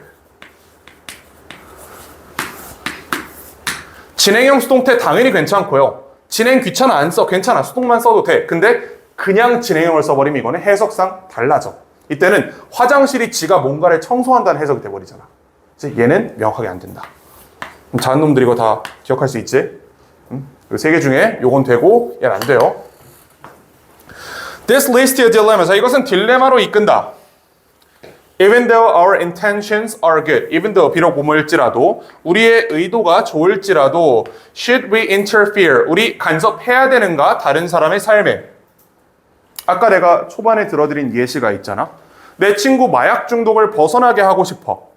진행형 수동태 당연히 괜찮고요. 진행 귀찮아 안 써. 괜찮아. 수동만 써도 돼. 근데 그냥 진행형을 써버리면 이거는 해석상 달라져. 이때는 화장실이 지가 뭔가를 청소한다는 해석이 돼버리잖아. 얘는 명확하게 안 된다. 작은 놈들 이거 다 기억할 수 있지? 그 세 개 중에 요건 되고 얘는 안 돼요. This leads to a dilemma. 자, 이것은 딜레마로 이끈다. Even though our intentions are good, even though 비록 뭐뭐일지라도 우리의 의도가 좋을지라도 should we interfere? 우리 간섭해야 되는가? 다른 사람의 삶에. 아까 내가 초반에 들어드린 예시가 있잖아. 내 친구 마약 중독을 벗어나게 하고 싶어.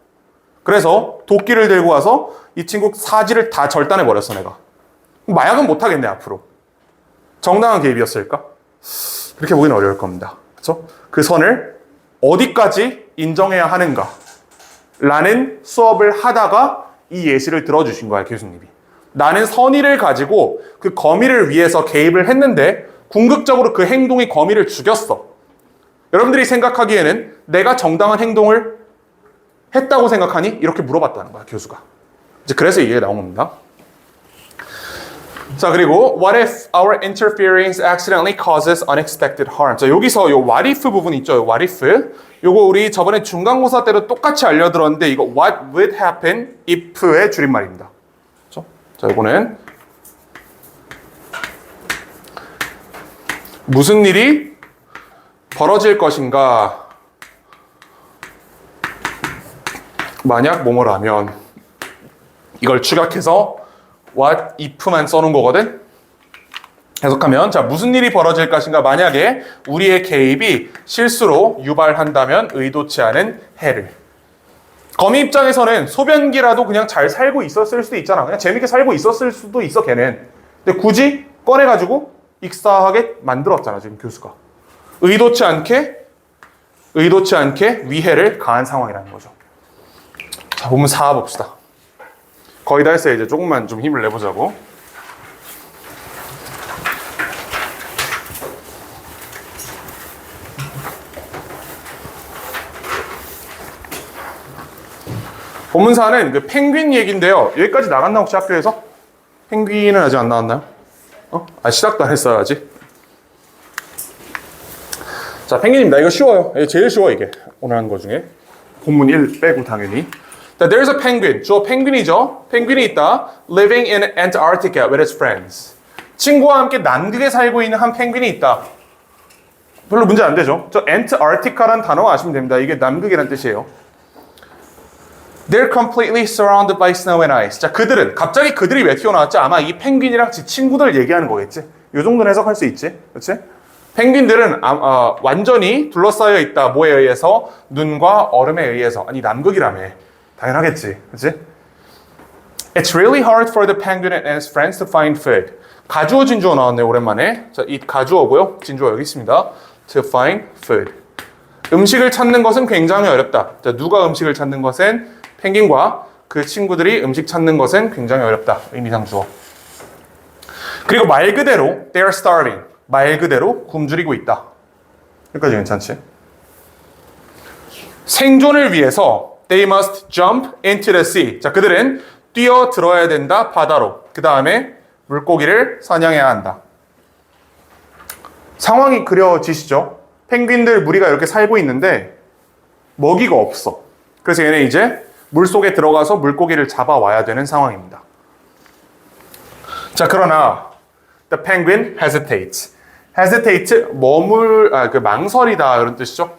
그래서 도끼를 들고 와서 이 친구 사지를 다 절단해 버렸어 내가. 마약은 못 하겠네 앞으로. 정당한 개입이었을까? 그렇게 보기는 어려울 겁니다. 그렇죠? 그 선을 어디까지 인정해야 하는가? 라는 수업을 하다가 이 예시를 들어주신 거야, 교수님이. 나는 선의를 가지고 그 거미를 위해서 개입을 했는데 궁극적으로 그 행동이 거미를 죽였어. 여러분들이 생각하기에는 내가 정당한 행동을 했다고 생각하니? 이렇게 물어봤다는 거야, 교수가. 이제 그래서 이게 나온 겁니다. 자, 그리고 what if our interference accidentally causes unexpected harm? 자, 여기서 요 what if 부분 있죠? what if. 요거 우리 저번에 중간고사 때도 똑같이 알려드렸는데 이거 what would happen if의 줄임말입니다. 그렇죠? 자, 요거는 무슨 일이 벌어질 것인가? 만약 뭐뭐라면 이걸 축약해서 what if만 써놓은 거거든? 해석하면 자 무슨 일이 벌어질 것인가 만약에 우리의 개입이 실수로 유발한다면 의도치 않은 해를. 거미 입장에서는 소변기라도 그냥 잘 살고 있었을 수도 있잖아. 그냥 재밌게 살고 있었을 수도 있어 걔는. 근데 굳이 꺼내가지고 익사하게 만들었잖아 지금 교수가. 의도치 않게 위해를 가한 상황이라는 거죠. 자 본문 4 봅시다. 거의 다 했어요. 이제 조금만 좀 힘을 내보자고. 본문사는 그 펭귄 얘기인데요. 여기까지 나갔나 혹시 학교에서? 펭귄은 아직 안 나왔나요? 시작도 안 했어요 아직. 자 펭귄입니다. 이거 쉬워요. 이게 제일 쉬워 이게 오늘 한 거 중에. 본문 1 빼고 당연히. There's a penguin. 저 펭귄이죠. 펭귄이 있다. Living in Antarctica with its friends. 친구와 함께 남극에 살고 있는 한 펭귄이 있다. 별로 문제 안 되죠. 저 Antarctica라는 단어 아시면 됩니다. 이게 남극이라는 뜻이에요. They're completely surrounded by snow and ice. 자, 갑자기 그들이 왜 튀어나왔죠? 아마 이 펭귄이랑 지 친구들 얘기하는 거겠지. 요 정도는 해석할 수 있지. 그렇지? 펭귄들은 완전히 둘러싸여 있다. 뭐에 의해서? 눈과 얼음에 의해서. 아니, 남극이라며. 당연하겠지. 그렇지? It's really hard for the penguin and its friends to find food. 가주어 진주어 나왔네요. 오랜만에. 자, 이 가주어고요. 진주어 여기 있습니다. To find food. 음식을 찾는 것은 굉장히 어렵다. 자, 누가 음식을 찾는 것은 펭귄과 그 친구들이 음식 찾는 것은 굉장히 어렵다. 의미상 주어. 그리고 말 그대로 they are starving. 말 그대로 굶주리고 있다. 여기까지 괜찮지? 생존을 위해서 they must jump into the sea. 자, 그들은 뛰어들어야 된다. 바다로. 그 다음에 물고기를 사냥해야 한다. 상황이 그려지시죠? 펭귄들 무리가 이렇게 살고 있는데 먹이가 없어. 그래서 얘네 이제 물속에 들어가서 물고기를 잡아와야 되는 상황입니다. 자, 그러나 the penguin hesitates. hesitate, 망설이다 이런 뜻이죠.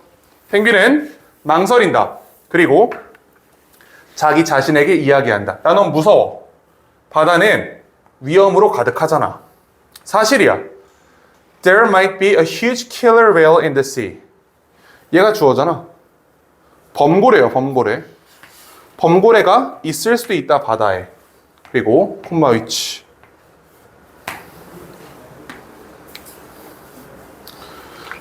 펭귄은 망설인다. 그리고 자기 자신에게 이야기한다. 나 너무 무서워. 바다는 위험으로 가득하잖아. 사실이야. There might be a huge killer whale in the sea. 얘가 주어잖아. 범고래요, 범고래. 범고래가 있을 수도 있다, 바다에. 그리고 콤마 위치.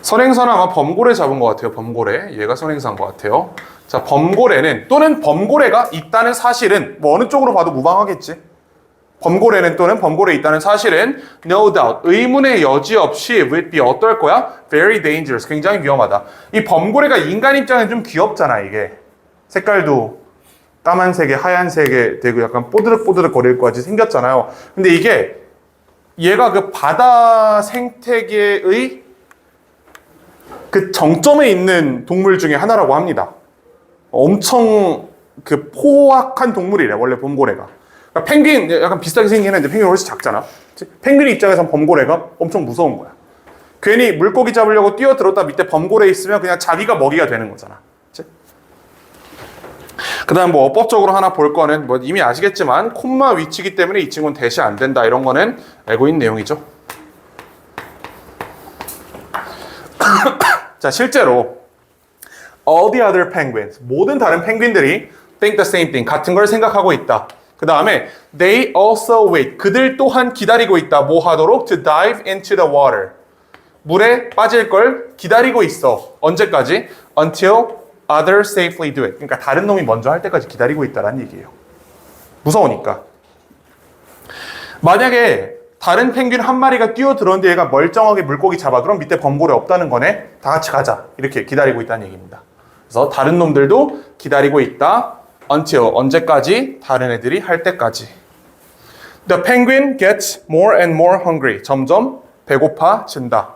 선행사는 아마 범고래 잡은 것 같아요. 범고래. 얘가 선행사인 것 같아요. 자, 범고래는 또는 범고래가 있다는 사실은 뭐 어느 쪽으로 봐도 무방하겠지. 범고래는 또는 범고래 있다는 사실은 no doubt 의문의 여지 없이 would be 어떨 거야? very dangerous 굉장히 위험하다. 이 범고래가 인간 입장에 좀 귀엽잖아 이게. 색깔도 까만색에 하얀색에 되고 약간 뽀드득뽀드득 거릴 것 같이 생겼잖아요. 근데 이게 얘가 그 바다 생태계의 그 정점에 있는 동물 중에 하나라고 합니다. 엄청 그 포악한 동물이래 원래 범고래가. 그러니까 펭귄 약간 비슷하게 생기긴 했는데 펭귄이 훨씬 작잖아. 펭귄 입장에선 범고래가 엄청 무서운 거야. 괜히 물고기 잡으려고 뛰어들었다 밑에 범고래 있으면 그냥 자기가 먹이가 되는 거잖아. 그 다음 뭐 어법적으로 하나 볼 거는 뭐 이미 아시겠지만 콤마 위치기 때문에 이 친구는 대시 안 된다 이런 거는 알고 있는 내용이죠. 자, 실제로 all the other penguins 모든 다른 펭귄들이 think the same thing 같은 걸 생각하고 있다. 그 다음에 they also wait 그들 또한 기다리고 있다. 뭐 하도록? to dive into the water 물에 빠질 걸 기다리고 있어. 언제까지? until others safely do it 그러니까 다른 놈이 먼저 할 때까지 기다리고 있다라는 얘기예요. 무서우니까. 만약에 다른 펭귄 한 마리가 뛰어들었는데 얘가 멀쩡하게 물고기 잡아. 그럼 밑에 범고래 없다는 거네. 다 같이 가자. 이렇게 기다리고 있다는 얘기입니다. 그래서 다른 놈들도 기다리고 있다. until 언제까지? 다른 애들이 할 때까지. The penguin gets more and more hungry. 점점 배고파진다.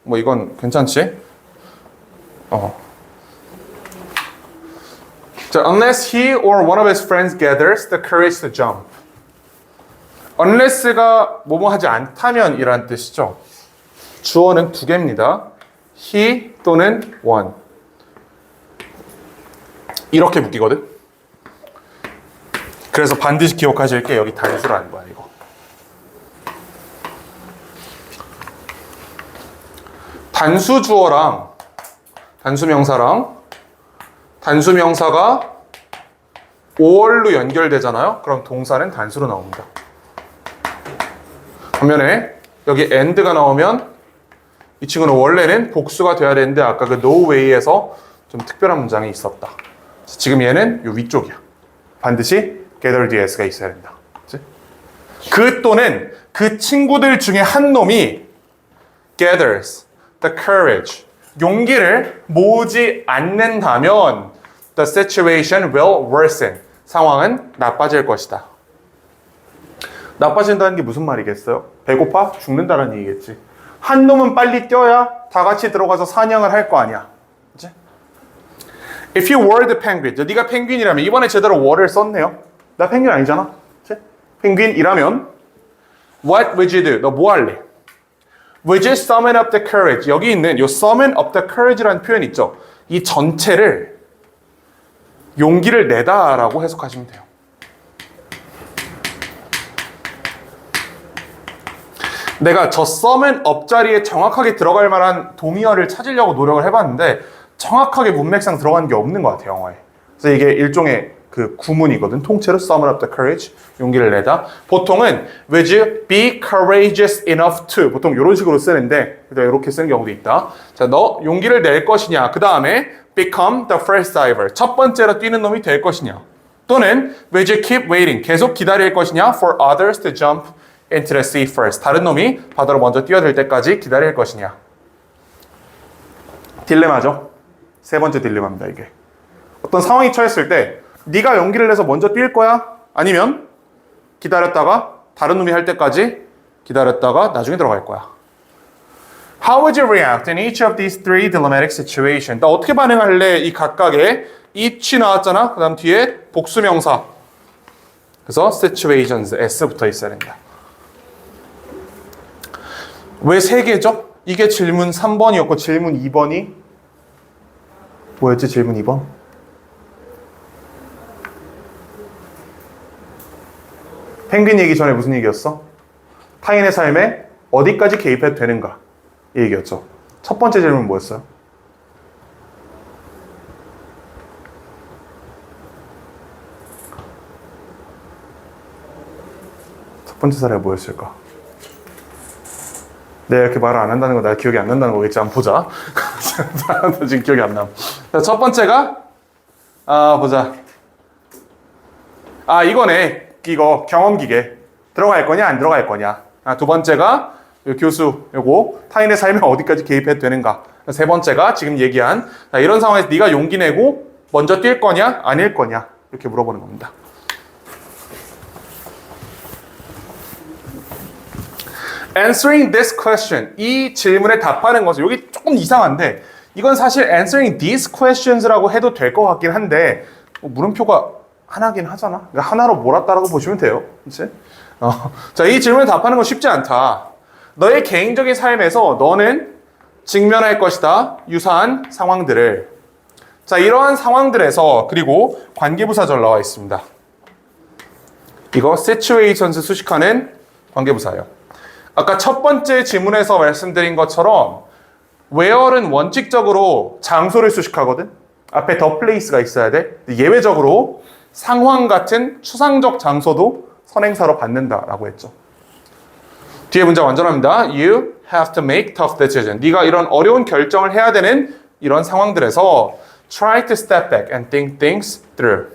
뭐 이건 괜찮지? 자, unless he or one of his friends gathers the courage to jump. unless가 뭐뭐 하지 않다면 이란 뜻이죠. 주어는 두 개입니다. he 또는 one. 이렇게 묶이거든. 그래서 반드시 기억하실 게 여기 단수라는 거야, 이거. 단수 주어랑 단수 명사랑 단수 명사가 5월로 연결되잖아요. 그럼 동사는 단수로 나옵니다. 반면에 여기 and가 나오면 이 친구는 원래는 복수가 돼야 되는데 아까 그 no way에서 좀 특별한 문장이 있었다. 지금 얘는 요 위쪽이야. 반드시 gather the s가 있어야 된다. 그치? 그 또는 그 친구들 중에 한 놈이 gathers the courage 용기를 모으지 않는다면 the situation will worsen 상황은 나빠질 것이다. 나빠진다는 게 무슨 말이겠어요? 배고파? 죽는다는 얘기겠지. 한 놈은 빨리 뛰어야 다 같이 들어가서 사냥을 할 거 아니야. 그치? If you were the penguin, 네가 펭귄이라면 이번에 제대로 were를 썼네요. 나 펭귄 아니잖아. 그치? 펭귄이라면 what would you do? 너 뭐 할래? Would you summon up the courage? 여기 있는 요 summon up the courage라는 표현 있죠. 이 전체를 용기를 내다라고 해석하시면 돼요. 내가 저 summon up 자리에 정확하게 들어갈 만한 동의어를 찾으려고 노력을 해봤는데 정확하게 문맥상 들어가는 게 없는 것 같아요, 영어에. 그래서 이게 일종의 그 구문이거든. 통째로 summon up the courage, 용기를 내다. 보통은 would you be courageous enough to 보통 이런 식으로 쓰는데 이렇게 쓰는 경우도 있다. 자, 너 용기를 낼 것이냐. 그 다음에 become the first diver. 첫 번째로 뛰는 놈이 될 것이냐. 또는 would you keep waiting. 계속 기다릴 것이냐. for others to jump into the sea first. 다른 놈이 바다로 먼저 뛰어들 때까지 기다릴 것이냐. 딜레마죠. 세 번째 딜레마입니다, 이게. 어떤 상황이 처했을 때 네가 용기를 내서 먼저 뛸 거야? 아니면 기다렸다가 다른 놈이 할 때까지 기다렸다가 나중에 들어갈 거야. How would you react in each of these three dilemmatic situations? 나 어떻게 반응할래? 이 각각에 each 나왔잖아. 그 다음 뒤에 복수명사. 그래서 situations, s 붙어 있어야 된다. 왜 세 개죠? 이게 질문 3번이었고 질문 2번이 뭐였지? 질문 2번? 펭귄 얘기 전에 무슨 얘기였어? 타인의 삶에 어디까지 개입해도 되는가? 이 얘기였죠. 첫 번째 질문은 뭐였어요? 첫 번째 사례가 뭐였을까? 내가 이렇게 말을 안 한다는 거 내가 기억이 안 난다는 거겠지. 한번 보자. 지금 기억이 안 나. 첫 번째가 보자. 이거네. 이거 경험기계. 들어갈 거냐 안 들어갈 거냐. 두 번째가 교수. 요거 타인의 삶에 어디까지 개입해도 되는가. 세 번째가 지금 얘기한 이런 상황에서 네가 용기 내고 먼저 뛸 거냐 아닐 거냐 이렇게 물어보는 겁니다. Answering this question. 이 질문에 답하는 것은 여기 조금 이상한데 이건 사실 answering these questions라고 해도 될 것 같긴 한데 물음표가 하나긴 하잖아. 그러니까 하나로 몰았다라고 보시면 돼요. 그치? 자, 이 질문에 답하는 건 쉽지 않다. 너의 개인적인 삶에서 너는 직면할 것이다. 유사한 상황들을. 자, 이러한 상황들에서 그리고 관계부사절 나와 있습니다. 이거 situations 수식하는 관계부사예요. 아까 첫 번째 지문에서 말씀드린 것처럼 where는 원칙적으로 장소를 수식하거든. 앞에 the place가 있어야 돼. 예외적으로 상황 같은 추상적 장소도 선행사로 받는다라고 했죠. 뒤에 문장 완전합니다. You have to make tough decisions. 네가 이런 어려운 결정을 해야 되는 이런 상황들에서 try to step back and think things through.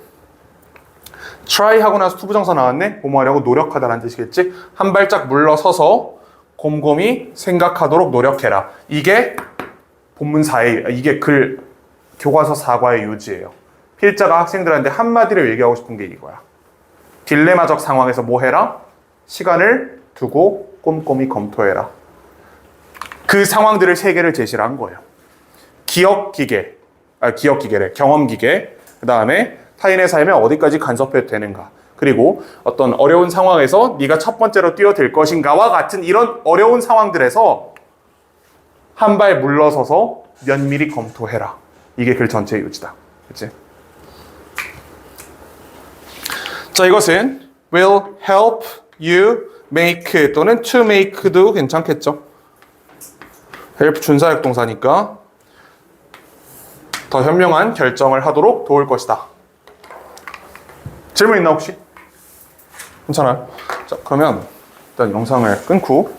try 하고 나서 투부정사 나왔네. 뭐뭐 하려고 노력하다라는 뜻이겠지. 한 발짝 물러서서 곰곰이 생각하도록 노력해라. 이게 본문사의 이게 글 교과서 4과의 요지예요. 필자가 학생들한테 한마디로 얘기하고 싶은 게 이거야. 딜레마적 상황에서 뭐 해라? 시간을 두고 꼼꼼히 검토해라. 그 상황들을 세 개를 제시를 한 거예요. 기억기계, 기억기계래. 경험기계. 그 다음에 타인의 삶에 어디까지 간섭해도 되는가. 그리고 어떤 어려운 상황에서 네가 첫 번째로 뛰어들 것인가와 같은 이런 어려운 상황들에서 한 발 물러서서 면밀히 검토해라. 이게 글 전체의 요지다. 그치? 자, 이것은 will help you make 또는 to make도 괜찮겠죠. help 준사역 동사니까 더 현명한 결정을 하도록 도울 것이다. 질문 있나 혹시? 괜찮아요? 자, 그러면 일단 영상을 끊고